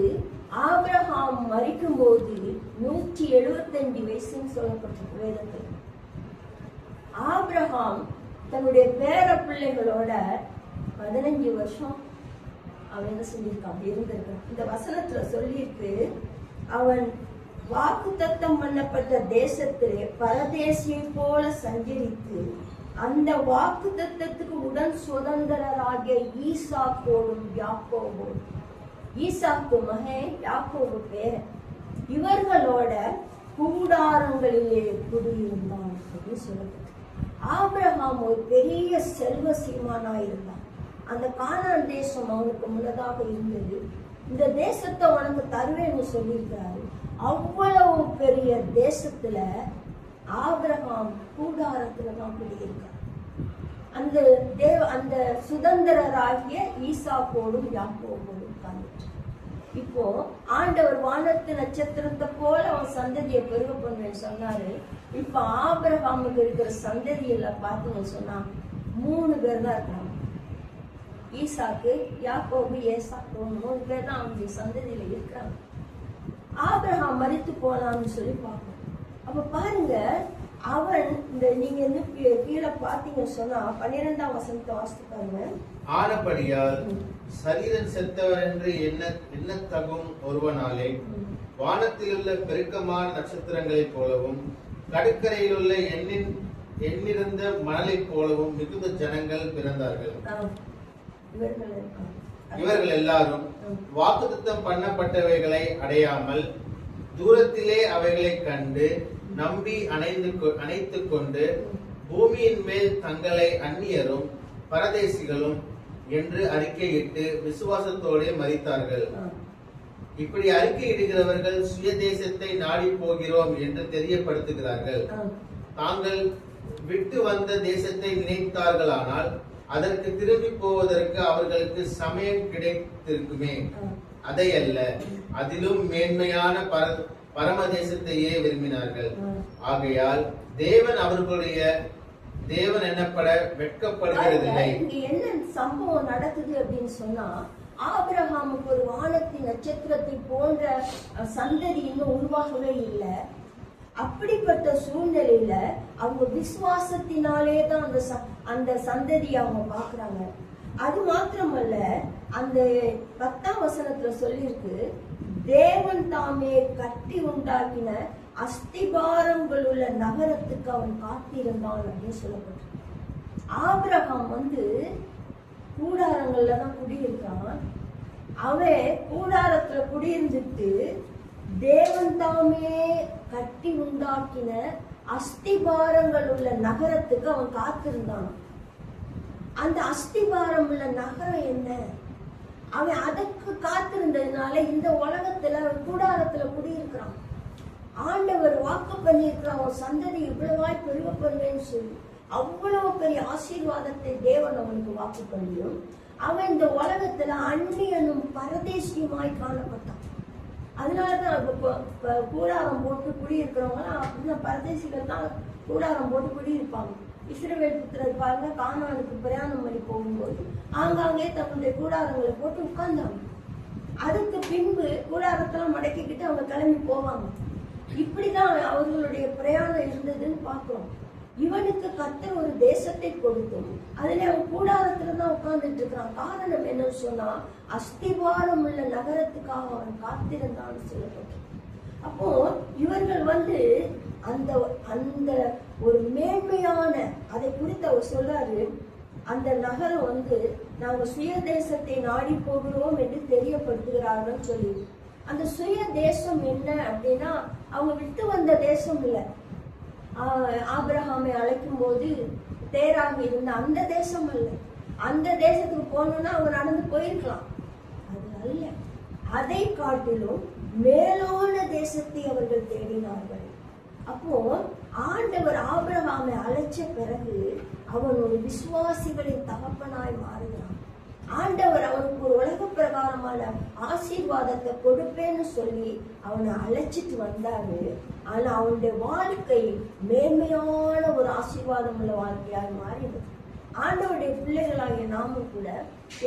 ஆபிரகாம் மரிக்கும் போது 175 வயசுன்னு சொல்லப்பட்டிருக்கு வேதத்தில். ஆபிரகாம் தன்னுடைய பேர பிள்ளைகளோட 15 வருஷம் அவன் என்ன செஞ்சிருக்கான், அப்படி இருந்திருக்கான். இந்த வசனத்துல சொல்லியிருக்கு, அவன் வாக்குத்தத்தம் பண்ணப்பட்ட தேசத்திலே பரதேசியை போல சஞ்சரித்து அந்த வாக்குத்தத்தத்துக்கு உடன் சுதந்திரராகிய ஈசாக்கோடும் யாக்கோபோடும், ஈசாக்கு மகன் யாக்கோபு பேரன், இவர்களோட கூடாரங்களிலே குடியிருந்தான் அப்படின்னு சொல்லப்பட்டு. ஆபிரகாம் ஒரு பெரிய செல்வ சீமானாயிருந்தான். அந்த கானான் தேசம் அவனுக்கு முன்னதாக இருந்தது. இந்த தேசத்தை உனக்கு தருவேன்னு சொல்லியிருக்கிறாரு. அவ்வளவு பெரிய தேசத்துல ஆபிரகாம் கூடாரத்துலதான் குடியிருக்கார். அந்த சுதந்திரராகிய ஈசாக்கோடும் யாக்கோபோடும் உட்கார்ந்துட்டு. இப்போ ஆண்டவர் வானத்து நட்சத்திரத்தை போல அவன் சந்ததியை பெருக பண்ணுவேன்னு சொன்னாரு. இப்ப ஆபிரகாமுக்கு இருக்கிற சந்ததியில பாத்தீங்கன்னு சொன்னா 3 பேர் தான் இருக்கிறாங்க. ஈசாக்கு, யாக்கோபு, ஏசாக்கு, 3 பேர் தான் அவனுடைய சந்ததியில இருக்கிறாங்க. ஆபிரகாம் மரித்து போனான்னு சொல்லி பார்ப்போம். அப்ப பாருங்க, அவன் நீங்க கீழே பாத்தீங்கன்னு சொன்னா 12ஆம் வசனத்தை வாசித்து பாருங்க. ஆனபடியால் சரீரன் செத்தவர் என்று எண்ணத்தகும் ஒருவனாலே வானத்திலுள்ள பெருக்கமான நட்சத்திரங்களைப் போலவும் கடற்கரையிலுள்ள எண்ணிறந்த மணலைப் போலவும் மிகுந்த ஜனங்கள் பிறந்தார்கள். இவர்கள் எல்லாரும் வாக்குத்தத்தம் பண்ணப்பட்டவைகளை அடையாமல் தூரத்திலே அவைகளை கண்டு நம்பி அணைத்துக் கொண்டு பூமியின் மேல் தங்களை அந்நியரும் பரதேசிகளும் என்று அறிக்கையிட்டு விசுவாசத்தோடு மரித்தார்கள். இப்படி அறிக்கையிடுகிறவர்கள் சுய தேசத்தை நாடி போகிறோம் என்று தெரியப்படுத்துகிறார்கள். தாங்கள் விட்டு வந்த தேசத்தை நினைத்தார்களானால் அதற்கு திரும்பி போவதற்கு அவர்களுக்கு சமயம் கிடைத்திருக்குமே. அதையல்ல, அதிலும் மேன்மையான பரமதேசத்தையே விரும்பினார்கள். ஆகையால் தேவன் அவர்களுடைய தேவன் என்னப்பட வெட்கப்படுகிறதில்லை. இங்க என்ன சம்பவம் நடக்குது அப்படின்னு சொன்னா, ஆபிரகாமுக்கு ஒரு வானத்தின் நட்சத்திரத்தை போன்ற சந்ததி இன்னும் உருவாகவே இல்லை. அப்படிப்பட்ட சூழ்நிலையில அவங்க விசுவாசத்தினாலே தான் அந்த சந்ததியை அவங்க பாக்குறாங்க. அது மாத்திரமல்ல, அந்த 10ஆம் வசனத்துல சொல்லியிருக்கு, தேவன் தாமே கட்டி உண்டாக்கின அஸ்திபாரங்கள் உள்ள நகரத்துக்கு அவன் காத்திருந்தான் அப்படின்னு சொல்லப்பட்டிருக்கு. ஆபிரகாம் கூடாரங்கள்ல தான் குடியிருக்கான். அவன் கூடாரத்துல குடியிருந்துட்டு தேவன் தாமே கட்டி உண்டாக்கின அஸ்திபாரங்கள் உள்ள நகரத்துக்கு அவன் காத்திருந்தான். அந்த அஸ்திபாரம் உள்ள நகரம் என்ன? அவன் அதற்கு காத்திருந்ததுனால இந்த உலகத்துல கூடாரத்துல குடியிருக்கிறான். ஆண்டவர் வாக்கு பண்ணியிருக்கிறான், அவன் சந்ததி இவ்வளவாய் பெருக பண்ணுவேன்னு சொல்லி அவ்வளவு பெரிய ஆசீர்வாதத்தை தேவன் அவனுக்கு வாக்கு பண்ணியும் அவன் இந்த உலகத்துல அந்நியனும் பரதேசியுமாய் காணப்பட்டான். அதனாலதான் கூடாரம் போட்டு குடியிருக்கிறவங்களாம் அப்படின்னா பரதேசிகள் தான் கூடாரம் போட்டு குடியிருப்பாங்க. இஸ்ரவேல் புத்திரர் பாருங்க, கானானுக்கு பிரயாணம் பண்ணி போகும்போது ஆங்காங்கே தன்னுடைய கூடாரங்களை போட்டு உட்கார்ந்தாங்க. அதுக்கு பின்பு கூடாரத்தெல்லாம் மடக்கிக்கிட்டு அவங்க கிளம்பி போவாங்க. இப்படிதான் அவர்களுடைய பிரயாணம் இருந்ததுன்னு பார்க்கிறோம். இவனுக்கு கர்த்தர் ஒரு தேசத்தை கொடுத்தும் அதுல அவன் கூடாரத்துல தான் உட்கார்ந்துட்டு இருக்கிறான். காரணம் என்னன்னு சொன்னா, அஸ்திவாரம் உள்ள நகரத்துக்காக அவன் காத்திருந்தான்னு சொல்லப்பட்டு. அப்போ இவர்கள் அந்த அந்த ஒரு மேன்மையான அதை குறித்து அவர் சொல்றாரு, அந்த நகரம் நாங்க சுய தேசத்தை நாடி போகிறோம் என்று தெரியப்படுத்துகிறார்கள் சொல்லி. அந்த சுய தேசம் என்ன அப்படின்னா, அவங்க விட்டு வந்த தேசம் இல்லை. ஆபிரகாமை அழைக்கும் போது தேராகி இருந்த அந்த தேசம் அல்ல. அந்த தேசத்துக்கு போகணும்னா அவங்க நடந்து போயிருக்கலாம், அது அல்ல. அதை காட்டிலும் மேலான தேசத்தை அவர்கள் தேடினார்கள். அப்போ ஆண்டவர் ஆபிரகாமை அழைச்ச பிறகு அவன் ஒரு விசுவாசிகளின் தகப்பனாய் மாறுகிறான். ஆண்டவர் அவனுக்கு ஒரு உலக பிரகாரமான ஆசீர்வாதத்தை கொடுப்பேன்னு சொல்லி அவனை அழைச்சிட்டு வந்தாரு. ஆனா அவனுடைய வாழ்க்கை மேன்மையான ஒரு ஆசீர்வாதம் உள்ள வாழ்க்கையாக மாறினது. ஆண்டவருடைய பிள்ளைகளாகிய நாமும் கூட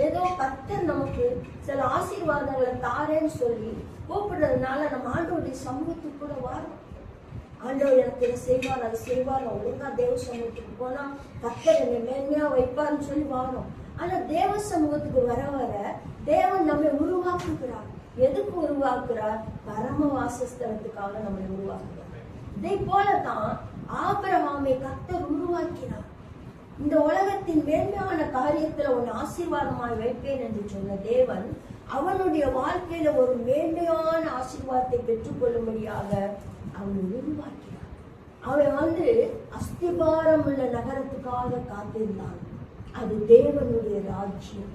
ஏதோ கர்த்தர் நமக்கு சில ஆசீர்வாதங்களை தாரேன்னு சொல்லி கூப்பிடுறதுனால நம்ம ஆண்டவருடைய சமூகத்துக்கு கூட வரோம். ஆண்டவர் எனக்கு இதை செய்வார், அதை செய்வார், ஒழுங்கா தேவ சமூகத்துக்கு போனா கர்த்தர் என்னை மேன்மையா வைப்பார்னு சொல்லி வாரோம். ஆனா தேவ சமூகத்துக்கு வர வர தேவன் நம்மை உருவாக்குகிறார். எதுக்கு உருவாக்குறார்? பரம வாசஸ்தலத்துக்காக நம்மை உருவாக்குறார். இதே போலதான் ஆபிரகாமை கர்த்தர் உருவாக்கினார். இந்த உலகத்தின் மேன்மையான காரியத்துல ஒரு ஆசீர்வாதமாய் வைப்பேன் என்று சொன்ன தேவன் அவனுடைய வாழ்க்கையில ஒரு மேன்மையான ஆசீர்வாதத்தை பெற்றுக் கொள்ளும்படியாக அவனை உருவாக்கினார். அவன் அஸ்திபாரம் உள்ள நகரத்துக்காக காத்திருந்தான். அது தேவனுடைய ராஜ்யம்.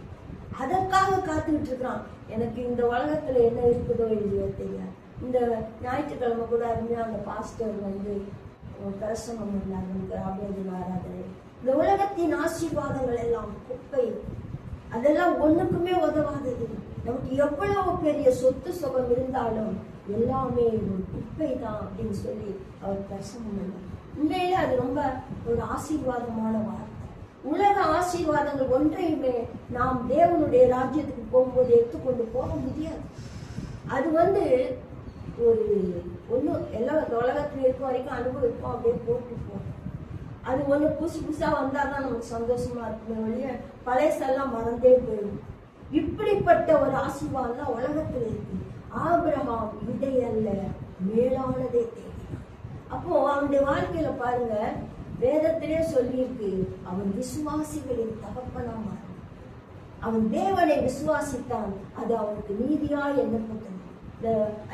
அதற்காக காத்துக்கிட்டு இருக்கிறான். எனக்கு இந்த உலகத்துல என்ன இருக்குதோ இல்லையோ தெரியாது. இந்த ஞாயிற்றுக்கிழமை கூட அருமையா அந்த பாஸ்டர் பிரசங்கம் பண்ணாங்க, ஆராதனை. இந்த உலகத்தின் ஆசீர்வாதங்கள் எல்லாம் குப்பை, அதெல்லாம் ஒண்ணுக்குமே உதவாதது. நமக்கு எவ்வளவு பெரிய சொத்து சுகம் இருந்தாலும் எல்லாமே ஒரு குப்பை தான் அப்படின்னு சொல்லி அவர் பிரசங்கம் பண்ணார். உண்மையில அது ரொம்ப ஒரு ஆசீர்வாதமான வார்த்தை. உலக ஆசீர்வாதங்கள் ஒன்றையுமே நாம் தேவனுடைய ராஜ்யத்துக்கு போகும்போது எடுத்துக்கொண்டு போக முடியாது. அது ஒரு ஒண்ணு எல்லாம் உலகத்துல இருக்க வரைக்கும் அனுபவிப்போம், அப்படியே போட்டுப்போம். அது புதுசு புதுசா வந்தாதான் நமக்கு சந்தோஷமா இருக்குமே ஒழிய பழையசெல்லாம் மறந்தே போயிடும். இப்படிப்பட்ட ஒரு ஆசீர்வாதம் தான் உலகத்துல இருக்கு. ஆபிரகாம் இதை அல்ல மேலானதை தேடினான். அப்போ அவனுடைய வாழ்க்கையில பாருங்க, வேதத்திலே சொல்லியிருக்கு, அவன் விசுவாசிகளின் தகப்பனா மாறினான். அவன் தேவனை விசுவாசித்தான், அது அவனுக்கு நீதியா எண்ணப்பட்டது. இந்த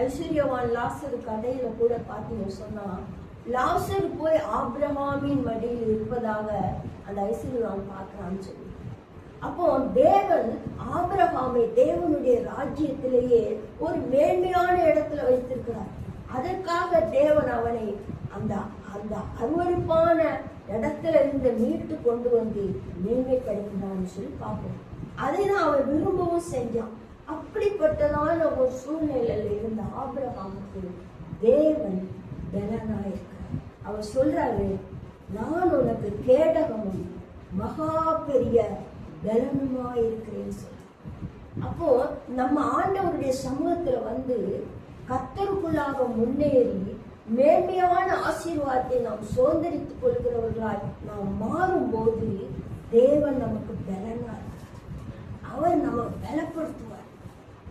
ஐஸ்வர்யவான் லாசரு கதையில கூட பார்த்தீங்கன்னு சொன்னா, லாசர் போய் ஆபிரகாமின் மடியில் இருப்பதாக அந்த ஐஸ்வர்யவான் பார்க்கறான்னு சொல்லி. அப்போ தேவன் ஆபிரகாமை தேவனுடைய ராஜ்யத்திலேயே ஒரு மேன்மையான இடத்துல வைத்திருக்கிறார். அதற்காக தேவன் அவனை அந்த அந்த அருவருப்பான இடத்துல இருந்து மீட்டு கொண்டு மேன்மைப்படுத்தினான்னு சொல்லி பார்ப்போம். அதை தான் அவன் விரும்பவும் செஞ்சான். அப்படிப்பட்டதான ஒரு சூழ்நிலையில இருந்த ஆபிரகாமுக்கு தேவன் பலனாயிருக்கிறார். அவர் சொல்றாரு, நான் உனக்கு கேடகமும் மகா பெரிய பலனுமா இருக்கிறேன்னு சொல்ற. அப்போ நம்ம ஆண்டவருடைய சமூகத்துல வந்து கர்த்தருக்குள்ளாக முன்னேறி மேன்மையான ஆசீர்வாதத்தை நாம் சுதந்திரித்துக் கொள்கிறவர்களாய் நாம் மாறும்போது தேவன் நமக்கு பலனா இருக்கிறார். அவர் நம்ம பலப்படுத்துவார்.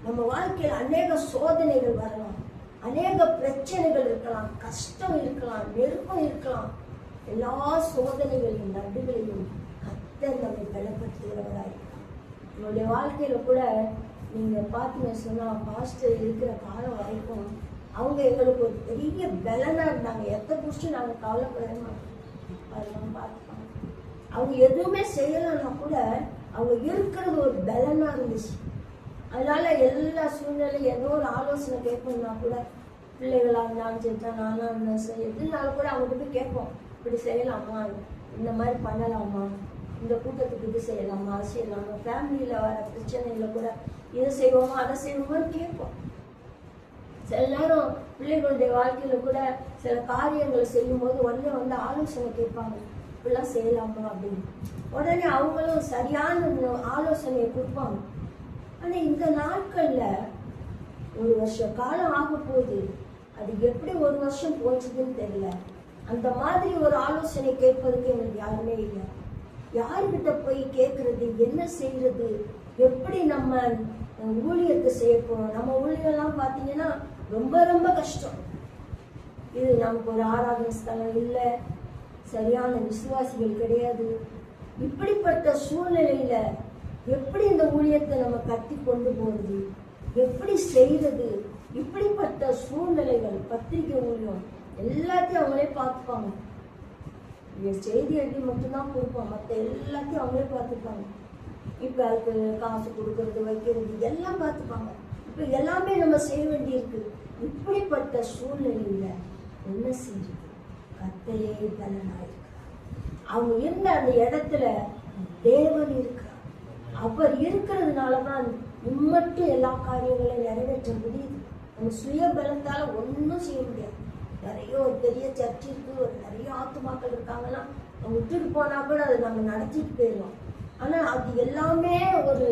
நம்ம வாழ்க்கையில் அநேக சோதனைகள் வரலாம், அநேக பிரச்சனைகள் இருக்கலாம், கஷ்டம் இருக்கலாம், நெருக்கம் இருக்கலாம். எல்லா சோதனைகளின் நடுவிலையும் கர்த்தர் நம்மை பலப்படுத்துகிறவராயிருக்கிறார். நம்மளுடைய வாழ்க்கையில கூட நீங்க பாத்தீங்க சொன்னா, பாஸ்டர் இருக்கிற காலம் வரைக்கும் அவங்க எங்களுக்கு ஒரு பெரிய பலனா இருந்தாங்க. எத்த புடிச்சு நாங்க கவலைப்படவே மாட்டோம். அதெல்லாம் பார்த்துப்பாங்க. அவங்க எதுவுமே செய்யலன்னா கூட அவங்க இருக்கிறது ஒரு பலனா இருந்துச்சு. அதனால எல்லா சூழ்நிலையும் ஏதோ ஒரு ஆலோசனை கேட்கணும்னா கூட, பிள்ளைகளா இருந்தாலும் சரி, நானா இருந்தாலும் சரி, எதுனாலும் கூட அவங்க போய் கேட்போம். இப்படி செய்யலாமா, இந்த மாதிரி பண்ணலாமா, இந்த கூட்டத்துக்கு இது செய்யலாமா, அது செய்யலாமா, ஃபேமிலியில வர பிரச்சனைகளை கூட இதை செய்வோமா அதை செய்வோமான்னு கேட்போம். சில நேரம் பிள்ளைகளுடைய வாழ்க்கையில கூட சில காரியங்களை செய்யும் போது உடனே வந்து ஆலோசனை கேட்பாங்க, இப்படிலாம் செய்யலாமா அப்படின்னு. உடனே அவங்களும் சரியான ஆலோசனையை கொடுப்பாங்க. ஆனா இந்த நாட்கள்ல 1 வருஷ காலம் ஆக போகுது, அது எப்படி 1 வருஷம் போச்சுதுன்னு தெரியல. அந்த மாதிரி ஒரு ஆலோசனை கேட்பதுக்கு எங்களுக்கு யாருமே இல்லை. யாருக்கிட்ட போய் கேட்கறது, என்ன செய்யறது, எப்படி நம்ம ஊழியத்தை செய்ய போறோம். நம்ம ஊழியெல்லாம் பாத்தீங்கன்னா ரொம்ப ரொம்ப கஷ்டம். இது நமக்கு ஒரு ஆராதனை ஸ்தலம் இல்லை, சரியான விசுவாசிகள் கிடையாது. இப்படிப்பட்ட சூழ்நிலையில எப்படி இந்த ஊழியத்தை நம்ம கட்டி கொண்டு போறது, எப்படி செய்யறது, இப்படிப்பட்ட சூழ்நிலைகள். பத்திரிகை ஊழியம் எல்லாத்தையும் அவங்களே பார்த்துப்பாங்க. செய்தி எழுதி மட்டும்தான் கொடுப்போம், மற்ற எல்லாத்தையும் அவங்களே பார்த்துப்பாங்க. இப்ப அதுக்கு காசு கொடுக்கறது, வைக்கிறது எல்லாம் பார்த்துப்பாங்க. இப்ப எல்லாமே நம்ம செய்ய வேண்டியிருக்கு. இப்படிப்பட்ட சூழ்நிலையில என்ன செய்யுது? கர்த்தரே பலனாயிருக்கிறார். அவங்க இருந்த அந்த இடத்துல தேவன் இருக்கிறார். அவர் இருக்கிறதுனாலதான் இம்மட்டும் எல்லா காரியங்களையும் நிறைவேற்ற முடியுது. நம்ம சுய பலத்தால ஒன்றும் செய்ய முடியாது. நிறைய ஒரு பெரிய சர்ச் இருக்கு, ஒரு நிறைய ஆத்துமாக்கள் இருக்காங்கன்னா அவங்க விட்டுட்டு போனா கூட அதை நம்ம நடத்திட்டு போயிடலாம். ஆனா அது எல்லாமே ஒரு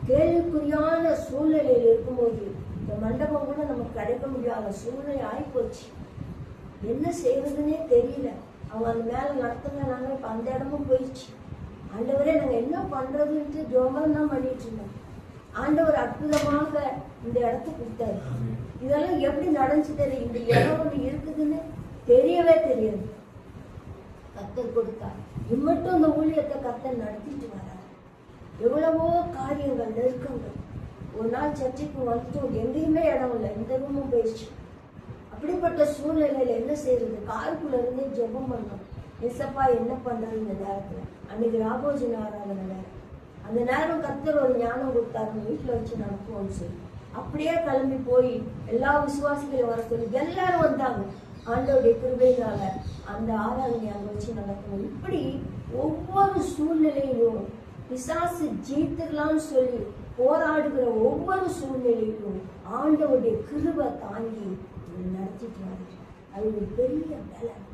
கேள்விக்குறியான சூழ்நிலையில் இருக்கும்போது இந்த மண்டபம் கூட நமக்கு கிடைக்க முடியாத சூழ்நிலை ஆகிப்போச்சு. என்ன செய்யறதுன்னே தெரியல. அவங்க அந்த மேல நடத்துனாங்க, இப்ப அந்த இடமும் போயிடுச்சு. ஆண்டவரே நாங்க என்ன பண்றதுன்ட்டு ஜோபம் தான் பண்ணிட்டு இருந்தோம். ஆண்டவர் அற்புதமாக இந்த இடத்த கொடுத்தாரு. இதெல்லாம் எப்படி நடந்துச்சு தெரியும். இந்த இடம் ஒண்ணு இருக்குதுன்னு தெரியவே தெரியாது. கர்த்தர் கொடுத்தார். இம்மட்டும் இந்த ஊழியத்தை கர்த்தர் நடத்திட்டு வராரு. எவ்வளவோ காரியங்கள், நெருக்கங்கள். ஒரு நாள் சர்ச்சைக்கு வந்துட்டோம், எங்கேயுமே இடம் இல்லை, இந்த ரூமும் போயிடுச்சு. அப்படிப்பட்ட சூழ்நிலையில என்ன செய்யறது? காருக்குள்ள இருந்தே ஜெபம் பண்ணோம். எசப்பா என்ன பண்றது இந்த நேரத்துல? அன்னைக்கு ராபோஜன ஆராதனை நேரம். அந்த நேரம் கர்த்தர் ஒரு ஞானம் கொடுத்தாரு, வீட்டுல வச்சு நடக்குவோம்னு சொல்லி அப்படியே கிளம்பி போய் எல்லா விசுவாசிகளையும் வர சொல்லி எல்லாரும் வந்தாங்க. ஆண்டவருடைய கிருபையினால அந்த ஆராதனை அங்க வச்சு நடக்கணும். இப்படி ஒவ்வொரு சூழ்நிலையிலும் பிசாசு ஜெயித்துக்கலாம்னு சொல்லி போராடுகிற ஒவ்வொரு சூழ்நிலையிலும் ஆண்டவருடைய கிருபை தாங்கி நடத்திட்டு வர்றாரு. அது ஒரு பெரிய பலன்.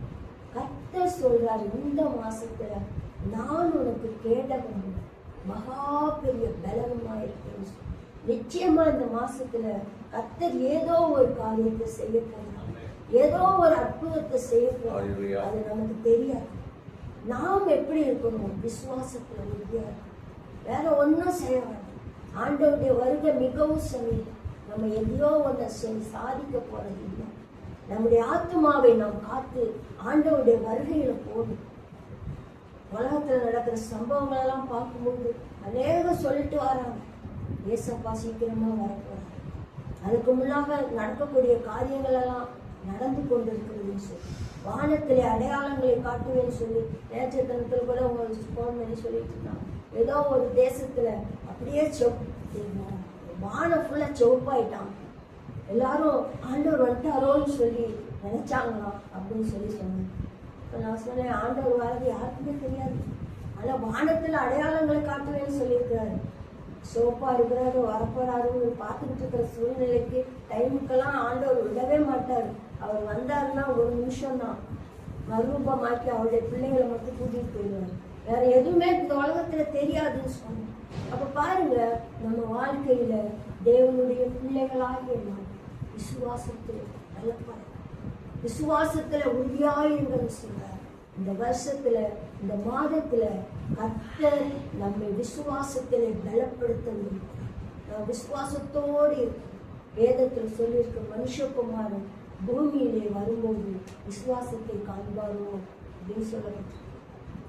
கர்த்தர் சொல்றாரு, இந்த மாசத்துல நான் உனக்கு கேடகம் மகா பெரிய பலனுமா இருக்கேன்னு சொல்லி. நிச்சயமா இந்த மாசத்துல கர்த்தர் ஏதோ ஒரு காரியத்தை செய்ய போறாங்க, ஏதோ ஒரு அற்புதத்தை செய்ய போறாங்க. அது நமக்கு தெரியாது. நாம் எப்படி இருக்கணும்? விசுவாசத்துல உறுதியா இருக்கணும். வேற ஒன்னும் செய்ய வேண்டாம். ஆண்டவருடைய வருகை மிகவும் சமீபம். நம்ம எதையோ ஒன்றை சாதிக்க போறது இல்லை. நம்முடைய ஆத்மாவை நாம் காத்து ஆண்டவருடைய வருகையில போகணும். உலகத்துல நடக்கிற சம்பவங்கள் எல்லாம் பார்க்கும்போது அநேகம் சொல்லிட்டு வராங்க, ஏசப்பா சீக்கிரமா வரப்போறாங்க. அதுக்கு முன்னாக நடக்கக்கூடிய காரியங்கள் எல்லாம் நடந்து கொண்டிருக்கிறதுன்னு சொல்லி, வானத்திலே அடையாளங்களை காட்டுவேன்னு சொல்லி நேற்றைய தினத்துல கூட உங்களுக்கு போன் பண்ணி சொல்லிட்டு இருந்தாங்க. ஏதோ ஒரு தேசத்துல அப்படியே வானம் ஃபுல்லா செவப்பாயிட்டான். எல்லாரும் ஆண்டவர் வந்துட்டாரோன்னு சொல்லி நினைச்சாங்களாம் அப்படின்னு சொல்லி சொன்னாங்க. இப்போ நான் சொன்னேன், ஆண்டவர் வரது யாருக்குமே தெரியாது. ஆனா வானத்துல அடையாளங்களை காட்டுவேன்னு சொல்லியிருக்கிறாரு. சோப்பா இருக்கிறாரு, வரப்போறாரு பார்த்துக்கிட்டு இருக்கிற சூழ்நிலைக்கு டைமுக்கெல்லாம் ஆண்டவர் விடவே மாட்டாரு. அவர் வந்தாருன்னா 1 நிமிஷம் தான். மறுரூபமாக்கி அவருடைய பிள்ளைங்களை மட்டும் கூட்டிட்டு போயிடுவார். வேற எதுவுமே இந்த உலகத்துல தெரியாதுன்னு சொன்னோம். அப்ப பாருங்க, நம்ம வாழ்க்கையில தேவனுடைய பிள்ளைகளாகிய நாம் விசுவாசத்துல பலப்பட, விசுவாசத்துல உறுதியாயிருங்கன்னு சொல்றார். இந்த வருஷத்துல, இந்த மாதத்துல கர்த்தர் நம்மை விசுவாசத்திலே பலப்படுத்த முடியும். நாம் விசுவாசத்தோடு வேதத்துல சொல்லியிருக்க மனுஷகுமாரன் பூமியிலே வரும்போது விசுவாசத்தை காண்பாரோ அப்படின்னு சொல்லப்பட்டு.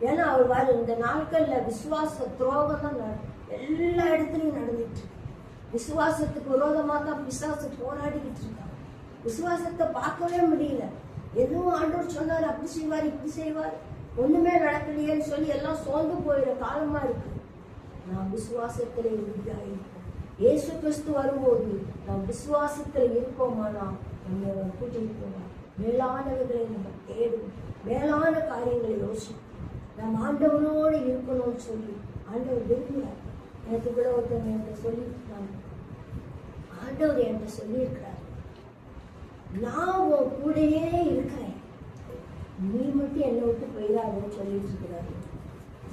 ஏன்னா அவர் இந்த நாட்கள்ல விசுவாச துரோகம் தான் எல்லா இடத்துலயும் நடந்துட்டு இருக்கு. விசுவாசத்துக்கு விரோதமா தான் பிசாசு போராடிக்கிட்டு இருக்காங்க. விசுவாசத்தை பார்க்கவே முடியல. எதுவும் ஆண்டவர் சொன்னார், அப்படி செய்வார் இப்படி செய்வார், ஒண்ணுமே நடக்கலையேன்னு சொல்லி எல்லாம் சோர்ந்து போயிட காலமா இருக்கு. நாம் விசுவாசத்திலே உறுதியாயிருப்போம். இயேசு கிறிஸ்து வரும்போது நாம் விசுவாசத்துல இருப்போமானா நம்ம கூட்டிட்டு போவார். மேலானவர்களை நம்ம தேடும், மேலான காரியங்களை யோசிப்போம். நம்ம ஆண்டவனோடு இருக்கணும்னு சொல்லி ஆண்டவர் விரும்புகிறார். எனக்கு கூட ஒருத்தவங்க என்கிட்ட சொல்லியிருக்காங்க, ஆண்டவர் என்கிட்ட சொல்லியிருக்கிறார், நான் உன் கூடயே இருக்கிறேன், நீ மட்டும் என்னை விட்டு போயிடாதுன்னு சொல்லிட்டு இருக்கிறாரு.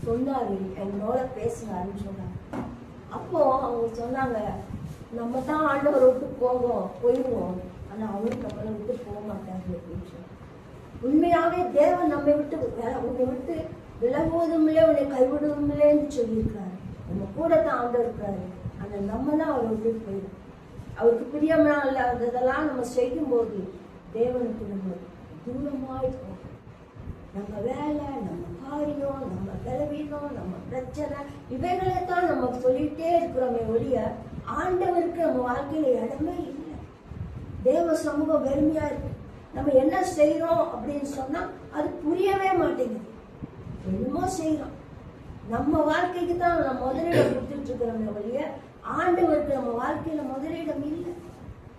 சொன்னாரு, என்னோட பேசினாருன்னு சொன்னாங்க. அப்போ அவங்க சொன்னாங்க, நம்ம தான் ஆண்டவரை விட்டு போயிடுவோம், ஆனா அவருக்கு நம்மளை விட்டு போக மாட்டாரு அப்படின்னு சொன்னாங்க. உண்மையாவே தேவன் நம்மை விட்டு உன்னை விட்டு விலகுவதும் இல்லை, உன்னை கைவிடுவதும் இல்லைன்னு சொல்லியிருக்கிறாரு. நம்ம கூட தான் ஆண்டவர் இருக்கிறாரு, ஆனா நம்ம தான் அவரை விட்டு போயிடும். அவருக்கு பிரியமா இல்லாததெல்லாம் நம்ம செய்யும் போது தேவனுக்கு நம்ம தூரமாய் போகும். நம்ம வேலை, நம்ம காரியம், நம்ம பலவீனம், நம்ம பிரச்சனை, இவைகளை தான் நம்ம சொல்லிட்டே இருக்கிறோமே ஒழிய ஆண்டவருக்கு நம்ம வாழ்க்கையில இடமே இல்லை. தேவ சமூகம் வெறுமையா இருக்கு. நம்ம என்ன செய்யறோம் அப்படின்னு சொன்னா அது புரியவே மாட்டேங்குது. என்னமோ செய்யறோம், நம்ம வாழ்க்கைக்கு தான் நம்ம முதலிடம் கொடுத்துட்டு இருக்கிறோமே ஒழிய ஆண்டவருக்கு நம்ம வாழ்க்கையில முதலிடம் இல்லை.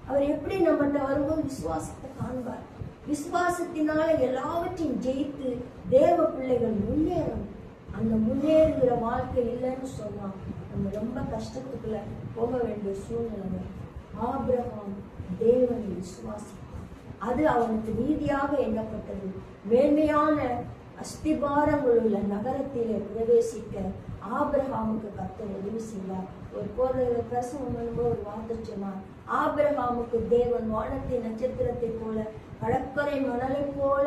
அவர் எப்படி நம்மகிட்ட வரும்போது விசுவாசத்தை காண்பார். விசுவாசத்தினால எல்லாவற்றையும் ஜெயித்து தேவ பிள்ளைகள் முன்னேறணும். அந்த முன்னேறுகிற வாழ்க்கை இல்லைன்னு சொன்னா நம்ம ரொம்ப கஷ்டத்துக்குள்ள போக வேண்டிய சூழ்நிலை. ஆபிரகாம் தேவனை விசுவாசித்தான், அது அவனுக்கு நீதியாக எண்ணப்பட்டது. மேன்மையான அஸ்திபாரங்கள் உள்ள நகரத்திலே பிரவேசிக்க ஆபிரகாமுக்கு கர்த்தர் உதவி செய்தார். ஒரு பிரசங்கம் பண்ணும்போது ஒரு வார்த்தை சொன்னார், ஆபிரகாமுக்கு தேவன் வானத்தின் நட்சத்திரத்தை போல கடற்கரை மணலை போல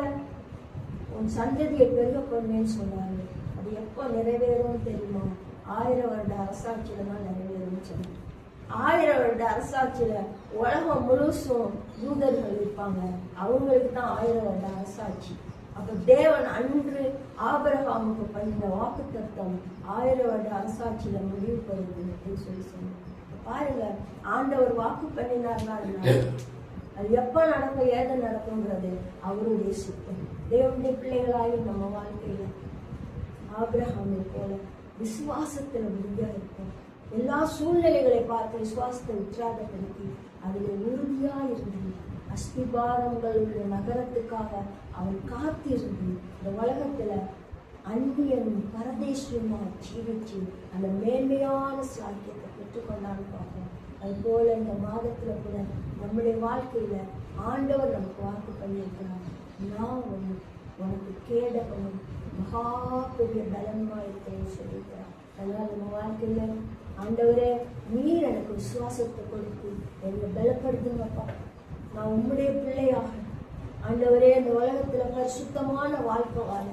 உன் சந்ததியை பெருக பண்ணுவேன்னு சொன்னாரு. அது எப்போ நிறைவேறும் தெரியுமா? 1000 வருட அரசாட்சியில தான் நிறைவேறும்னு சொன்னார். 1000 வருட அரசாட்சியில உலகம் முழுசும் யூதர்கள் இருப்பாங்க, அவங்களுக்கு தான் 1000 வருட அரசாட்சி. அப்ப தேவன் அன்று ஆபிரகாமுக்கு பண்ணின வாக்கு தத்துவம் 1000 வருட அரசாட்சியில முடிவு பெறுது அப்படின்னு சொல்லி சொன்னார். பாருங்க, ஆண்டவர் வாக்கு பண்ணினார்னா அது எப்ப நடக்கும், ஏது நடக்கும்ன்றது அவருடைய சித்தம். தேவனுடைய பிள்ளைகளாகி நம்ம வாழ்க்கையில ஆபிரகாமை போல விசுவாசத்துல உறுதியா இருக்கும். எல்லா சூழ்நிலைகளை பார்த்து விசுவாசத்தை உற்சாகப்படுத்தி அதில் உறுதியா இருந்து அஸ்திபாரங்கள் நகரத்துக்காக அவன் காத்திருந்து இந்த உலகத்துல அந்நியனும் பரதேசியமா ஜீவிச்சு அந்த மேன்மையான சாக்கியத்தை பெற்றுக்கொண்டான்னு பார்ப்போம். அது போல இந்த மாதத்துல கூட நம்முடைய வாழ்க்கையில ஆண்டவர் நமக்கு வாக்கு பண்ணியிருக்கிறார், நான் உனக்கு கேடகமும் மகா பெரிய பலமா இருக்கேன்னு சொல்லியிருக்கிறார். அதனால நம்ம வாழ்க்கையில ஆண்டவரே நீர் எனக்கு விசுவாசத்தை கொடுத்து என்னை பலப்படுத்துங்கப்பா, நான் உம்முடைய பிள்ளையாக ஆண்டவரே இந்த உலகத்துல பரிசுத்தமான வாழ்க்கை வாழ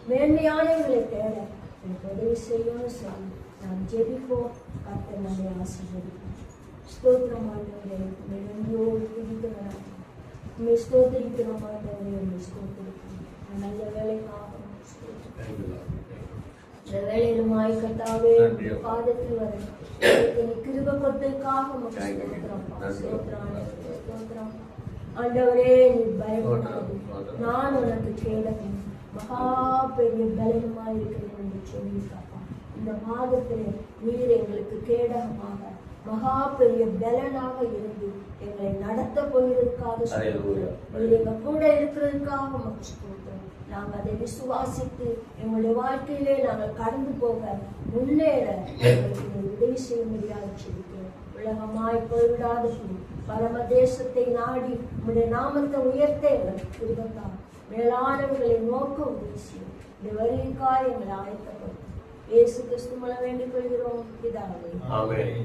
மேன்மையானவர்களை தேட எனக்கு உதவி செய்யணும்னு சொல்லி நாம் ஜெபிப்போம். கர்த்தர் நம்மை ஆசீர்வதிப்போம். ஸ்தோத்திரம் ஆண்டவரே, நன்றியோடு துதிக்கிறோம், உண்மை ஸ்தோத்திரிக்கிறோம் ஆண்டவரே, உண்மை ஸ்தோத்திரிக்கிறோம். நல்ல வேலைக்காக இந்த வேலையிலுமாய் கர்த்தாவே பாதத்தில் வர கிருபை கொடுத்ததுக்காக ஸ்தோத்திரம். ஆண்டவரே நீ பயப்படாது, நான் உனக்கு கேடகம் மகா பெரிய பலனுமா இருக்கிறேன் என்று சொல்லியிருக்காப்பா. இந்த மாதத்திலே நீர் எங்களுக்கு கேடகமாக மகா பெரிய பலனாக இருந்து எங்களை நடத்த போகிறதுக்காக நீர் எங்க கூட இருக்கிறதுக்காக உமக்கு ஸ்தோத்திரம். நாங்கள் அதை விசுவாசித்து எங்களுடைய வாழ்க்கையிலே நாங்கள் கடந்து போக முன்னேற எங்களுக்கு உதவி செய்ய முடியாது சொல்லிக்கிறோம். உலகமாய் போய்விடாத பரம தேசத்தை நாடி உங்களுடைய நாமத்தை உயர்த்த எங்களுக்கு கிருபைத்தார். மேலானவர்களை நோக்க உதவி இந்த வருகைக்காய் எங்களை ஆயத்தப்படும். இயேசு கிறிஸ்து மூலம் வேண்டிக் கொள்கிறோம் பிதாவே. ஆமென்.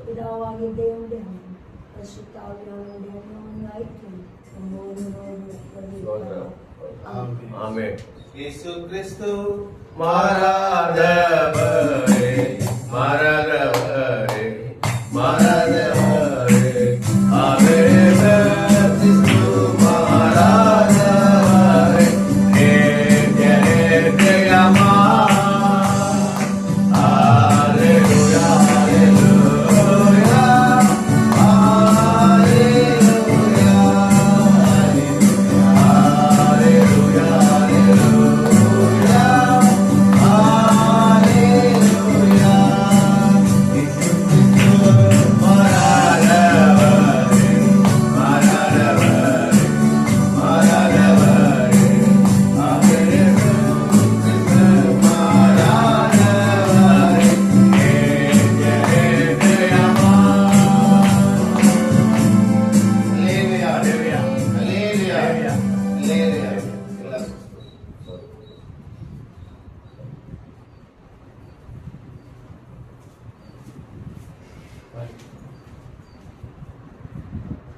பிதாவாகிய தேவனுடைய பரிசுத்த ஆவியானவருடைய ஐக்கியம் ஆமென். இயேசு கிறிஸ்து மாறாத